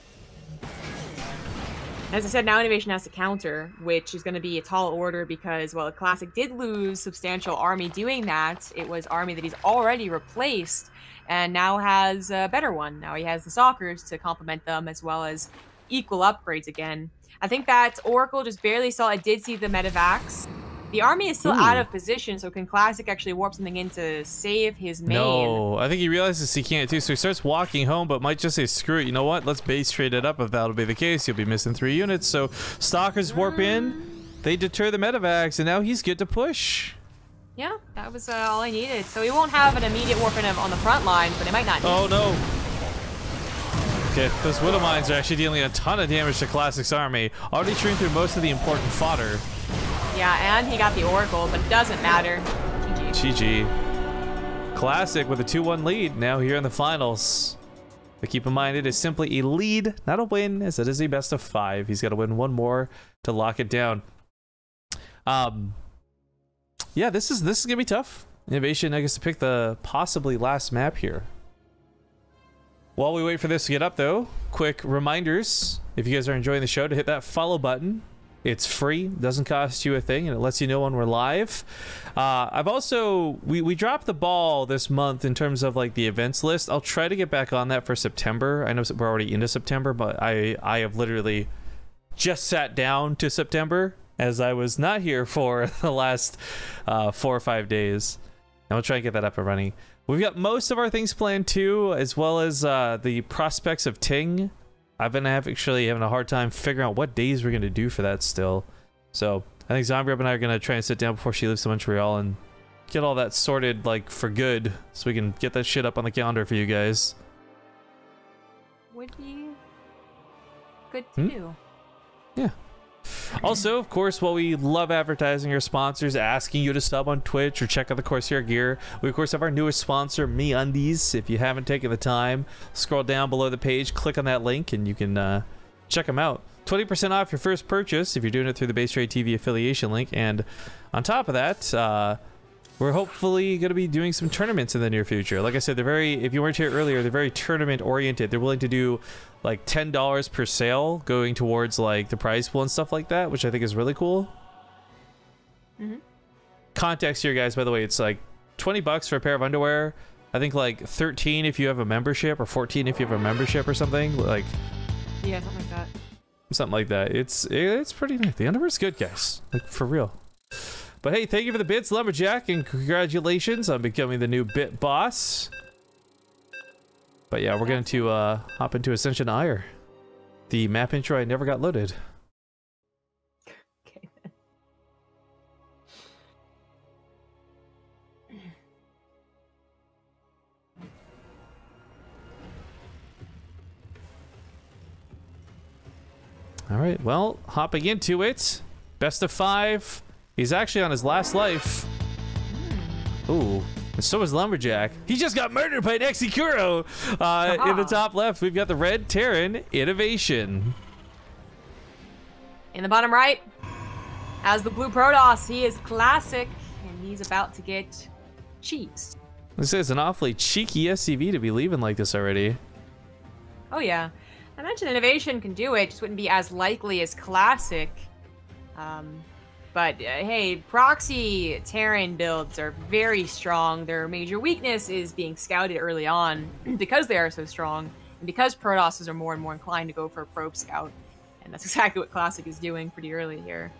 Speaker 2: As I said, now INnoVation has to counter, which is going to be a tall order because, well, Classic did lose substantial army doing that. It was army that he's already replaced, and now has a better one. Now he has the Stalkers to complement them, as well as equal upgrades again. I think that Oracle just barely saw. I did see the Medivacs. The army is still out of position, so can Classic actually warp something in to save his main?
Speaker 1: No, I think he realizes he can't too, so he starts walking home, but might just say, screw it, you know what? Let's base trade it up if that'll be the case. You'll be missing 3 units, so Stalkers warp in. They deter the Medivacs, and now he's good to push.
Speaker 2: Yeah, that was all I needed. So he won't have an immediate warp in on the front line, but it might not need.
Speaker 1: Oh, no. Okay, those Widow Mines are actually dealing a ton of damage to Classic's army, already chewing through most of the important fodder.
Speaker 2: Yeah, and he got the Oracle, but it doesn't matter. GG.
Speaker 1: GG. Classic with a 2-1 lead now here in the finals. But keep in mind, it is simply a lead, not a win, as it is a best of 5. He's got to win 1 more to lock it down. Yeah, this is gonna be tough. INnoVation, I guess, to pick the possibly last map here. While we wait for this to get up, though, quick reminders. If you guys are enjoying the show, to hit that follow button. It's free, doesn't cost you a thing, and it lets you know when we're live. I've also, we dropped the ball this month in terms of like the events list. I'll try to get back on that for September. I know we're already into September, but I have literally just sat down to September as I was not here for the last 4 or 5 days. And we'll try and get that up and running. We've got most of our things planned too, as well as the prospects of Ting. I've been actually having a hard time figuring out what days we're going to do for that still. So I think Zombie Up and I are going to try and sit down before she leaves to Montreal and get all that sorted like for good, so we can get that shit up on the calendar for you guys.
Speaker 2: Would be good to do.
Speaker 1: Yeah. Also, of course, while we love advertising our sponsors, asking you to sub on Twitch or check out the Corsair Gear, we of course have our newest sponsor, MeUndies. If you haven't taken the time, scroll down below the page, click on that link, and you can check them out. 20% off your first purchase if you're doing it through the BaseTradeTV affiliation link. And on top of that, we're hopefully going to be doing some tournaments in the near future. Like I said, they're very, if you weren't here earlier, they're very tournament oriented. They're willing to do like $10 per sale going towards like the prize pool and stuff like that, which I think is really cool. Context here, guys, by the way, it's like 20 bucks for a pair of underwear. I think like 13 if you have a membership, or 14 if you have a membership or something. Like,
Speaker 2: yeah, something like that.
Speaker 1: Something like that. It's pretty nice. The underwear's good, guys. Like, for real. But hey, thank you for the bits, Lumberjack, and congratulations on becoming the new bit boss. But yeah, we're going to hop into Ascension Ire. The map intro I never got loaded.
Speaker 2: Okay.
Speaker 1: All right, well, hopping into it. Best of 5. He's actually on his last life. Ooh, and so is Lumberjack. He just got murdered by Nexikuro. In the top left, we've got the red Terran, INnoVation.
Speaker 2: In the bottom right, as the blue Protoss, he is classic, and he's about to get cheesed.
Speaker 1: This is an awfully cheeky SCV to be leaving like this already.
Speaker 2: Oh yeah. I mentioned INnoVation can do it, just wouldn't be as likely as classic. But hey, proxy Terran builds are very strong. Their major weakness is being scouted early on because they are so strong, and because Protosses are more and more inclined to go for a probe scout. And that's exactly what Classic is doing pretty early here.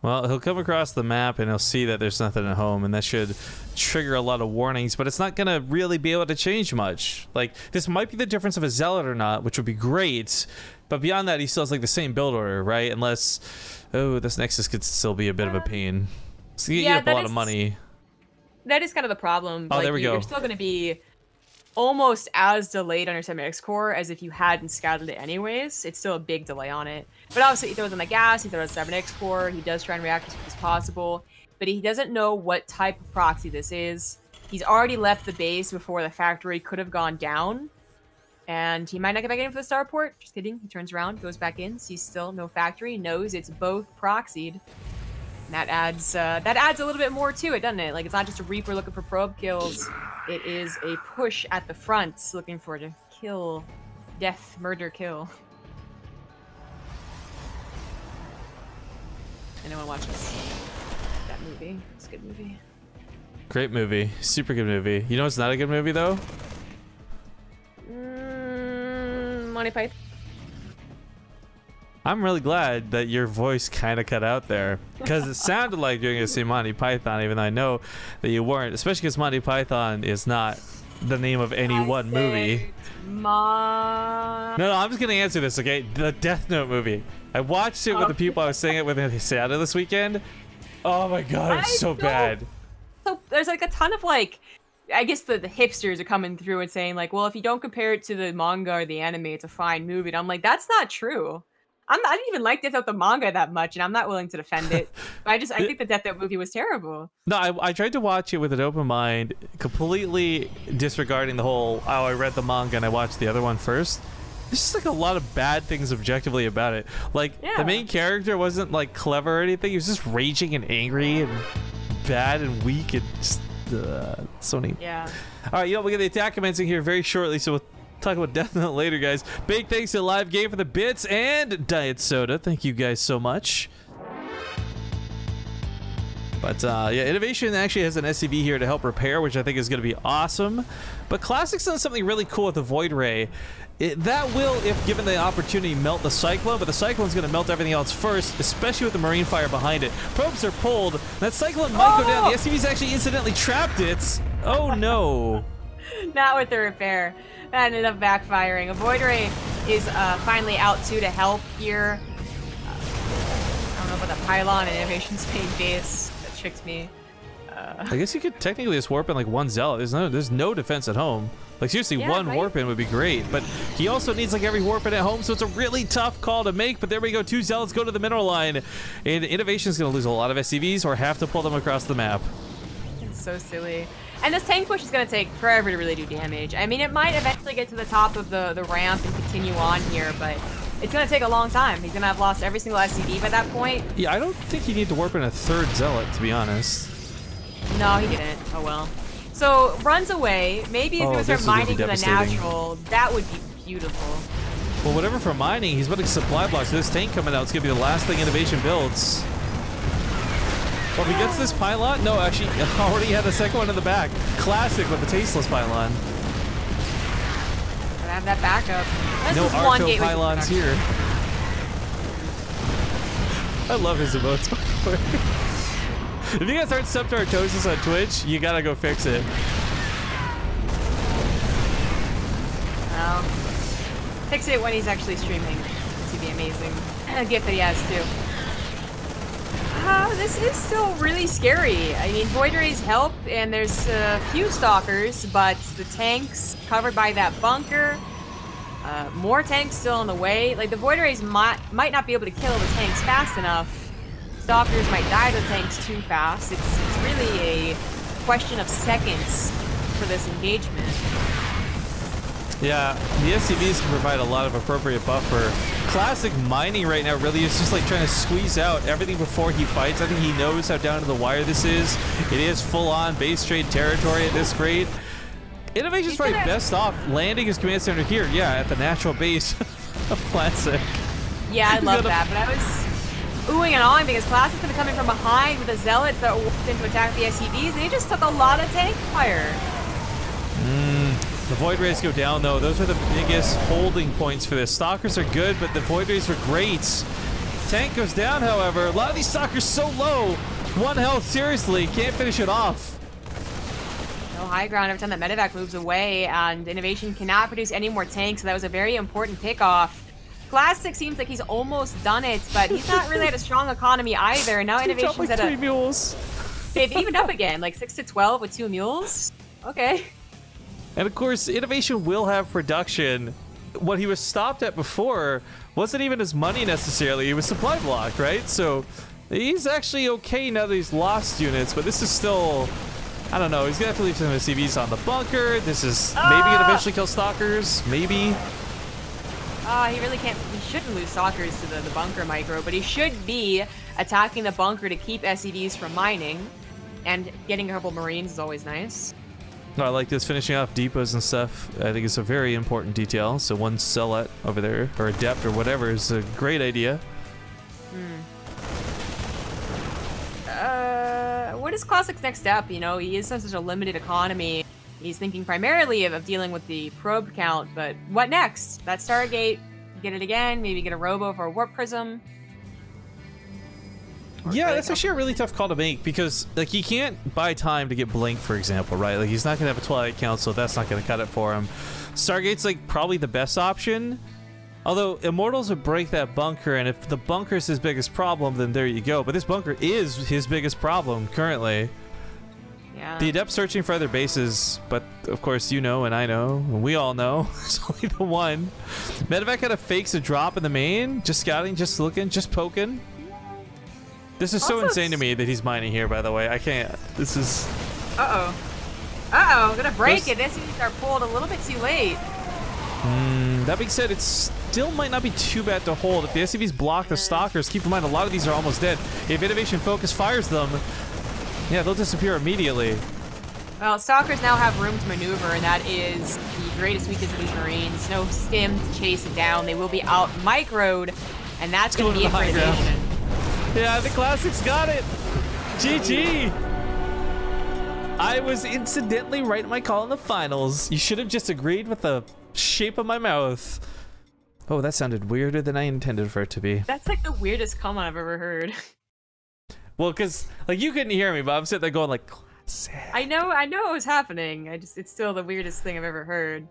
Speaker 1: Well, he'll come across the map and he'll see that there's nothing at home, and that should trigger a lot of warnings, but it's not going to really be able to change much. Like, this might be the difference of a Zealot or not, which would be great, but beyond that, he still has like the same build order, right? Unless, oh, this Nexus could still be a bit of a pain. So you get a lot of money.
Speaker 2: That is kind of the problem.
Speaker 1: Oh,
Speaker 2: like,
Speaker 1: there we go.
Speaker 2: You're still going to be almost as delayed on your 7X core as if you hadn't scouted it anyways. It's still a big delay on it. But obviously he throws on the gas, he throws 7X core, he does try and react as quick as possible, but he doesn't know what type of proxy this is. He's already left the base before the factory could have gone down, and he might not get back in for the starport. Just kidding. He turns around, goes back in, sees still no factory, knows it's both proxied. And that adds a little bit more to it, doesn't it? Like, it's not just a Reaper looking for probe kills. It is a push at the front, looking for a kill, death, murder, kill. Anyone watch that movie? It's a good movie.
Speaker 1: Great movie. Super good movie. You know what's not a good movie, though?
Speaker 2: Monty Python.
Speaker 1: I'm really glad that your voice kind of cut out there, because it sounded like you're going to say Monty Python, even though I know that you weren't, especially because Monty Python is not the name of any one movie. No, I'm just going to answer this, okay? The Death Note movie. I watched it with the people I was saying it with in Seattle this weekend. Oh my god, it's so bad.
Speaker 2: So there's like a ton of like, I guess the hipsters are coming through and saying like, well, if you don't compare it to the manga or the anime, it's a fine movie. And I'm like, that's not true. I didn't even like Death Note the manga that much, and I'm not willing to defend it. I think the Death Note movie was terrible. No,
Speaker 1: I tried to watch it with an open mind, completely disregarding the whole, oh, I read the manga and I watched the other one first. There's just like a lot of bad things objectively about it. Like, the main character wasn't like clever or anything. He was just raging and angry and bad and weak and just Sony.
Speaker 2: Yeah.
Speaker 1: All right, we'll get the attack commencing here very shortly, so we'll talk about Death Note later, guys. Big thanks to Live Game for the bits and Diet Soda. Thank you guys so much. But yeah, INnoVation actually has an SCV here to help repair, which I think is going to be awesome. But Classic's done something really cool with the Void Ray. That will, if given the opportunity, melt the Cyclone, but the Cyclone's going to melt everything else first, especially with the Marine Fire behind it. Probes are pulled. That Cyclone might go down. The SCV's actually incidentally trapped it. Oh no.
Speaker 2: Not with the repair. That ended up backfiring. A Void Ray is finally out too to help here. I don't know about the pylon and INnoVation's main base. That tricked me.
Speaker 1: I guess you could technically just warp in like one Zealot. There's no defense at home. Like seriously,
Speaker 2: Yeah,
Speaker 1: one
Speaker 2: right?
Speaker 1: warp in would be great, but he also needs like every warp in at home, so it's a really tough call to make. But there we go, 2 zealots go to the mineral line, and INnoVation is going to lose a lot of SCVs or have to pull them across the map.
Speaker 2: It's so silly. And this tank push is going to take forever to really do damage. I mean, it might eventually get to the top of the ramp and continue on here, but it's going to take a long time. He's going to have lost every single SCV by that point.
Speaker 1: Yeah, I don't think you need to warp in a 3rd zealot, to be honest.
Speaker 2: No, he didn't. Oh well. So, runs away. Maybe he's going to start mining for the natural. That would be beautiful.
Speaker 1: Well, whatever for mining, he's putting supply blocks. This tank coming out is going to be the last thing INnoVation builds. Well, if he gets this pylon, no, actually, already had a second one in the back. Classic with the tasteless pylon.
Speaker 2: Gotta have that backup. This
Speaker 1: No
Speaker 2: is one
Speaker 1: Arco
Speaker 2: gateway
Speaker 1: pylons here. I love his emotes. If you guys aren't subbed to our Toasts on Twitch, you gotta go fix it.
Speaker 2: Well, fix it when he's actually streaming. This would be amazing. A gift that he has too. This is still really scary. I mean, Void Rays help, and there's a few stalkers, but the tanks covered by that bunker. More tanks still on the way. Like the Void Rays might not be able to kill the tanks fast enough. Stalkers might die to the tanks too fast. It's really a question of seconds for this engagement.
Speaker 1: Yeah, the SCVs can provide a lot of appropriate buffer. Classic mining right now really is just like trying to squeeze out everything before he fights. I think he knows how down to the wire this is. It is full-on base trade territory at this rate. INnoVation's probably best off landing his command center here, yeah, at the natural base of Classic.
Speaker 2: Yeah, I love that, but I was oohing and awing because Classic's gonna come in from behind with the Zealots that walked in to attack the SCVs, and he just took a lot of tank fire.
Speaker 1: The Void Rays go down, though. Those are the biggest holding points for this. Stalkers are good, but the Void Rays are great. Tank goes down, however. A lot of these Stalkers so low. 1 health, seriously. Can't finish it off.
Speaker 2: No high ground every time that medevac moves away, and INnoVation cannot produce any more tanks, so that was a very important pickoff. Classic seems like he's almost done it, but he's not really at a strong economy either. Now INnoVation's
Speaker 1: like
Speaker 2: at
Speaker 1: 3 mules.
Speaker 2: They've evened up again, like 6 to 12 with 2 mules. Okay.
Speaker 1: And of course, INnoVation will have production. What he was stopped at before wasn't even his money necessarily. It was supply blocked, right? So he's actually okay now that he's lost units, but this is still, I don't know. He's gonna have to leave some of the CVs on the bunker. This is maybe gonna eventually kill stalkers, maybe.
Speaker 2: He really can't, he shouldn't lose stalkers to the bunker micro, but he should be attacking the bunker to keep SCVs from mining, and getting a couple Marines is always nice.
Speaker 1: No, I like this, finishing off depots and stuff. I think it's a very important detail. So 1 Zealot over there, or Adept or whatever, is a great idea.
Speaker 2: What is Classic's next step? You know, he is such a limited economy. He's thinking primarily of dealing with the probe count, but what next? That Stargate, get it again, maybe get a Robo for a Warp Prism.
Speaker 1: Yeah, that's actually a really tough call to make because, like, he can't buy time to get Blink, for example, right? Like, he's not going to have a Twilight Council. That's not going to cut it for him. Stargate's, like, probably the best option. Although, Immortals would break that bunker, and if the bunker's his biggest problem, then there you go. But this bunker is his biggest problem currently.
Speaker 2: Yeah.
Speaker 1: The Adept's searching for other bases, but, of course, you know and I know, and we all know, there's only the one. Medevac kind of fakes a drop in the main, just scouting, just looking, just poking. This is so insane to me that he's mining here, by the way. I can't. This is...
Speaker 2: Uh-oh. Uh-oh, gonna break it. This SCVs are pulled a little bit too late.
Speaker 1: That being said, it still might not be too bad to hold. If the SCVs block the Stalkers, keep in mind a lot of these are almost dead. If INnoVation Focus fires them, yeah, they'll disappear immediately.
Speaker 2: Well, Stalkers now have room to maneuver, and that is the greatest weakness of these Marines. No stim to chase it down. They will be out microed, and that's going to be it for INnoVation.
Speaker 1: Yeah, the Classics got it. GG. I was incidentally right in my call in the finals. You should have just agreed with the shape of my mouth. Oh, that sounded weirder than I intended for it to be.
Speaker 2: That's like the weirdest comment I've ever heard.
Speaker 1: Well, because like you couldn't hear me, but I'm sitting there going like, Classic.
Speaker 2: I know it was happening. It's still the weirdest thing I've ever heard.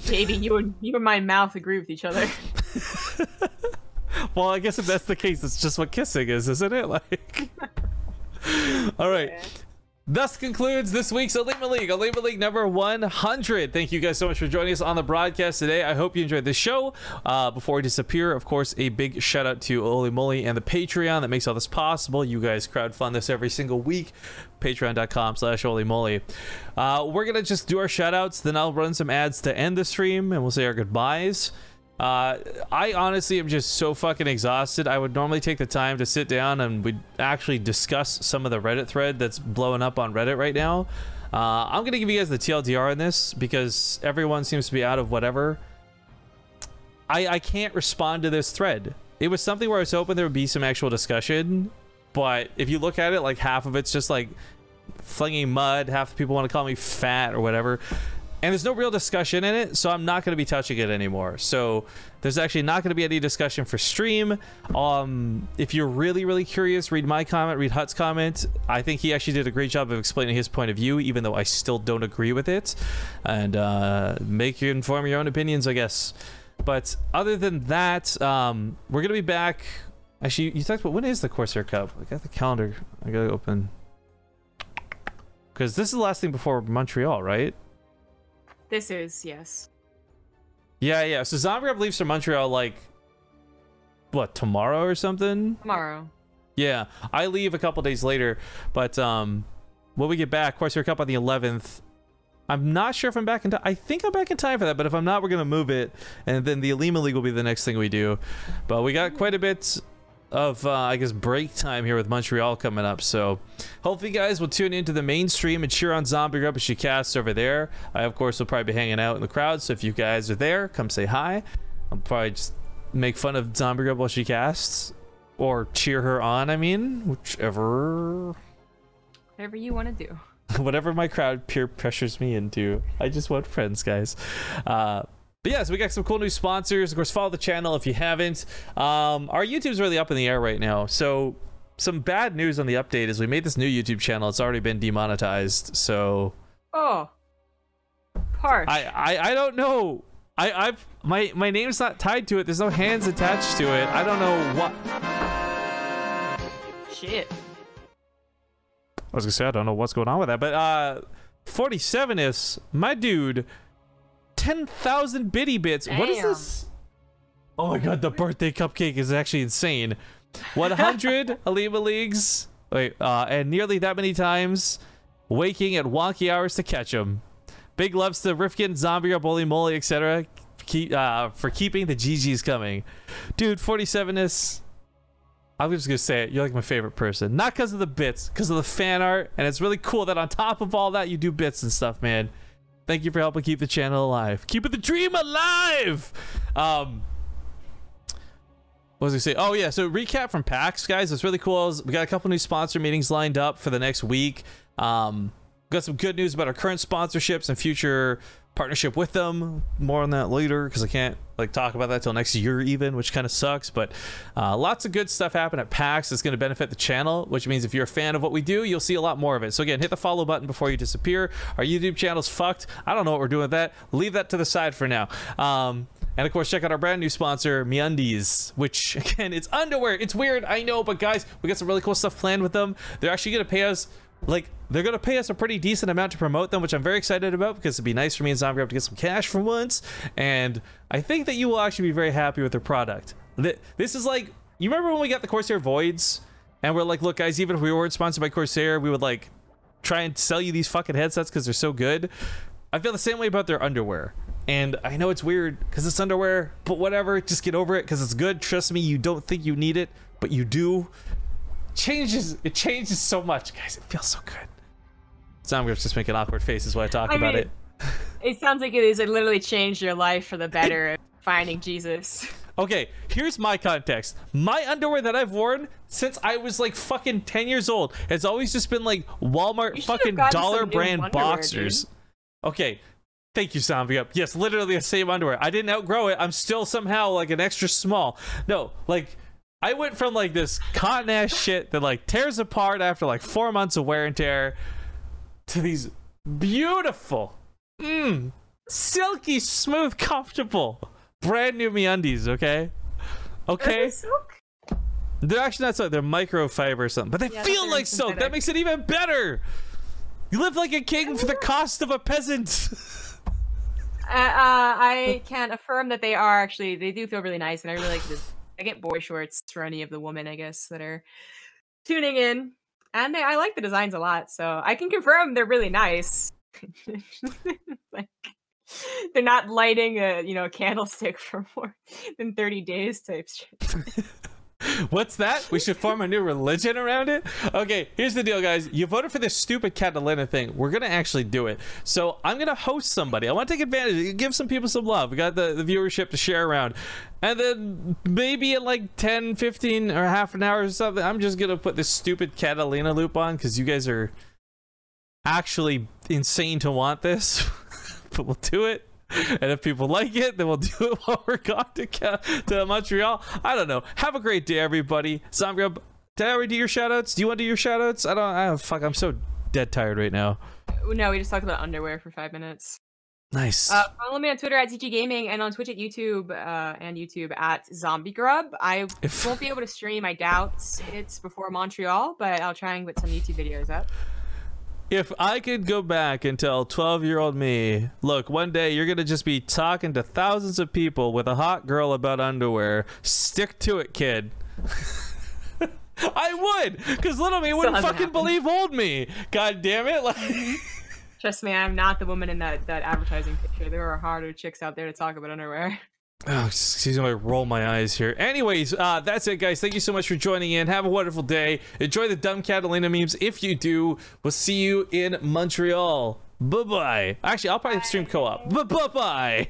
Speaker 2: Maybe you and my mouth agree with each other.
Speaker 1: Well, I guess if that's the case, it's just what kissing is, isn't it? Like, all right. Thus concludes this week's Olimoleague number 100. Thank you guys so much for joining us on the broadcast today. I hope you enjoyed the show. Before we disappear, of course, a big shout out to Olimoleague and the Patreon that makes all this possible. You guys crowdfund this every single week. Patreon.com/Olimoleague. We're going to just do our shout outs. Then I'll run some ads to end the stream and we'll say our goodbyes. I honestly am just so fucking exhausted. I would normally take the time to sit down and we'd actually discuss some of the Reddit thread that's blowing up on Reddit right now. I'm gonna give you guys the TLDR on this because everyone seems to be out of whatever. I can't respond to this thread. It was something where I was hoping there would be some actual discussion, but if you look at it, like half of it's just like flinging mud, half the people want to call me fat or whatever. And there's no real discussion in it, so I'm not going to be touching it anymore. So there's actually not going to be any discussion for stream. If you're really curious, read my comment, read Hut's comment. I think he actually did a great job of explaining his point of view, even though I still don't agree with it. And inform your own opinions, I guess. But other than that, we're going to be back. Actually, you talked about, when is the Corsair Cup? I got the calendar. I got to open. Because this is the last thing before Montreal, right?
Speaker 2: This is, yes.
Speaker 1: Yeah. So Zombie Rep leaves for Montreal, like, what, tomorrow or something?
Speaker 2: Tomorrow.
Speaker 1: Yeah, I leave a couple days later, but when we get back, Corsair Cup on the 11th. I'm not sure if I'm back in time. I think I'm back in time for that, but if I'm not, we're going to move it, and then the Olimoleague will be the next thing we do. But we got quite a bit of I guess break time here with Montreal coming up, so hopefully you guys will tune into the mainstream and cheer on Zombie Rep as she casts over there. I of course will probably be hanging out in the crowd, so if you guys are there, come say hi. I'll probably just make fun of Zombie Rep while she casts, or cheer her on. I mean, whatever
Speaker 2: you want to do.
Speaker 1: Whatever my crowd peer pressures me into. I just want friends, guys. But yeah, so we got some cool new sponsors. Of course, follow the channel if you haven't. Our YouTube's really up in the air right now. So some bad news on the update is we made this new YouTube channel. It's already been demonetized. So
Speaker 2: oh, harsh.
Speaker 1: I don't know. My name's not tied to it. There's no hands attached to it. I don't know what.
Speaker 2: Shit.
Speaker 1: I was gonna say I don't know what's going on with that, but 47 is my dude. 10,000 bitty bits.
Speaker 2: Damn.
Speaker 1: What is this? Oh my god, the birthday cupcake is actually insane. 100 Olimoleagues. Wait, and nearly that many times waking at wonky hours to catch them. Big loves to Rifkin, Zombie Rep, Olimoleague, etc. For keeping the GGs coming. Dude, 47 is... I'm just gonna say it, you're like my favorite person. Not because of the bits, because of the fan art. And it's really cool that on top of all that, you do bits and stuff, man. Thank you for helping keep the channel alive. Keeping the dream alive! What was I say? Oh yeah, so recap from PAX, guys. What's really cool is we got a couple new sponsor meetings lined up for the next week. Got some good news about our current sponsorships and future partnership with them. More on that later, because I can't like talk about that till next year even, which kind of sucks. But lots of good stuff happen at PAX that's going to benefit the channel, which means if you're a fan of what we do, you'll see a lot more of it. So again, hit the follow button before you disappear. Our YouTube channel's fucked. I don't know what we're doing with that. Leave that to the side for now. And of course, check out our brand new sponsor, MeUndies, which again, it's underwear. It's weird, I know, but guys, we got some really cool stuff planned with them. They're actually going to pay us, like, they're going to pay us a pretty decent amount to promote them, which I'm very excited about because it'd be nice for me and Zombie Rep to get some cash for once. And I think that you will actually be very happy with their product. This is like, you remember when we got the Corsair Voids? And we're like, look, guys, even if we weren't sponsored by Corsair, we would like try and sell you these fucking headsets because they're so good. I feel the same way about their underwear. And I know it's weird because it's underwear, but whatever, just get over it because it's good. Trust me, you don't think you need it, but you do. It changes so much, guys. It feels so good. Zombie Rep's just making awkward faces while I talk about it.
Speaker 2: It sounds like it has literally changed your life for the better of finding Jesus.
Speaker 1: Okay, here's my context. My underwear that I've worn since I was like fucking 10 years old has always just been like Walmart fucking dollar brand boxers. Dude. Okay. Thank you, Zombie Up. Yes, literally the same underwear. I didn't outgrow it. I'm still somehow like an extra small. No, like I went from like this cotton ass shit that like tears apart after like 4 months of wear and tear to these beautiful, silky, smooth, comfortable, brand new MeUndies. Okay, okay. They're actually not silk. They're microfiber or something, but they feel like silk. That makes it even better. You live like a king for the cost of a peasant.
Speaker 2: I can affirm that they are actually, they do feel really nice, and I really like this. I get boy shorts for any of the women, I guess, that are tuning in, and I like the designs a lot, so I can confirm they're really nice. Like, they're not lighting a candlestick for more than 30 days type shit.
Speaker 1: What's that? We should form a new religion around it? Okay, here's the deal, guys. You voted for this stupid Catalina thing. We're going to actually do it. So I'm going to host somebody. I want to take advantage. Give some people some love. We got the viewership to share around. And then maybe in like 10, 15, or half an hour or something, I'm just going to put this stupid Catalina loop on because you guys are actually insane to want this. But we'll do it. And if people like it, then we'll do it while we're gone to Montreal. I don't know. Have a great day, everybody. Zomgrub, did I already do your shoutouts? Do you want to do your shoutouts? Fuck, I'm so dead tired right now.
Speaker 2: No, we just talked about underwear for 5 minutes.
Speaker 1: Nice.
Speaker 2: Follow me on Twitter at ZG Gaming and on Twitch at YouTube at ZombieGrub. I won't be able to stream. I doubt it's before Montreal, but I'll try and get some YouTube videos up.
Speaker 1: If I could go back and tell 12-year-old me, look, one day you're going to just be talking to thousands of people with a hot girl about underwear, stick to it, kid. I would, because little me wouldn't fucking believe old me. God damn it. Like,
Speaker 2: trust me, I'm not the woman in that advertising picture. There are harder chicks out there to talk about underwear.
Speaker 1: Oh, excuse me, I roll my eyes here. Anyways, that's it, guys. Thank you so much for joining in. Have a wonderful day. Enjoy the dumb Catalina memes. If you do, we'll see you in Montreal. Bye-bye. Actually, I'll probably stream co-op. Bye-bye.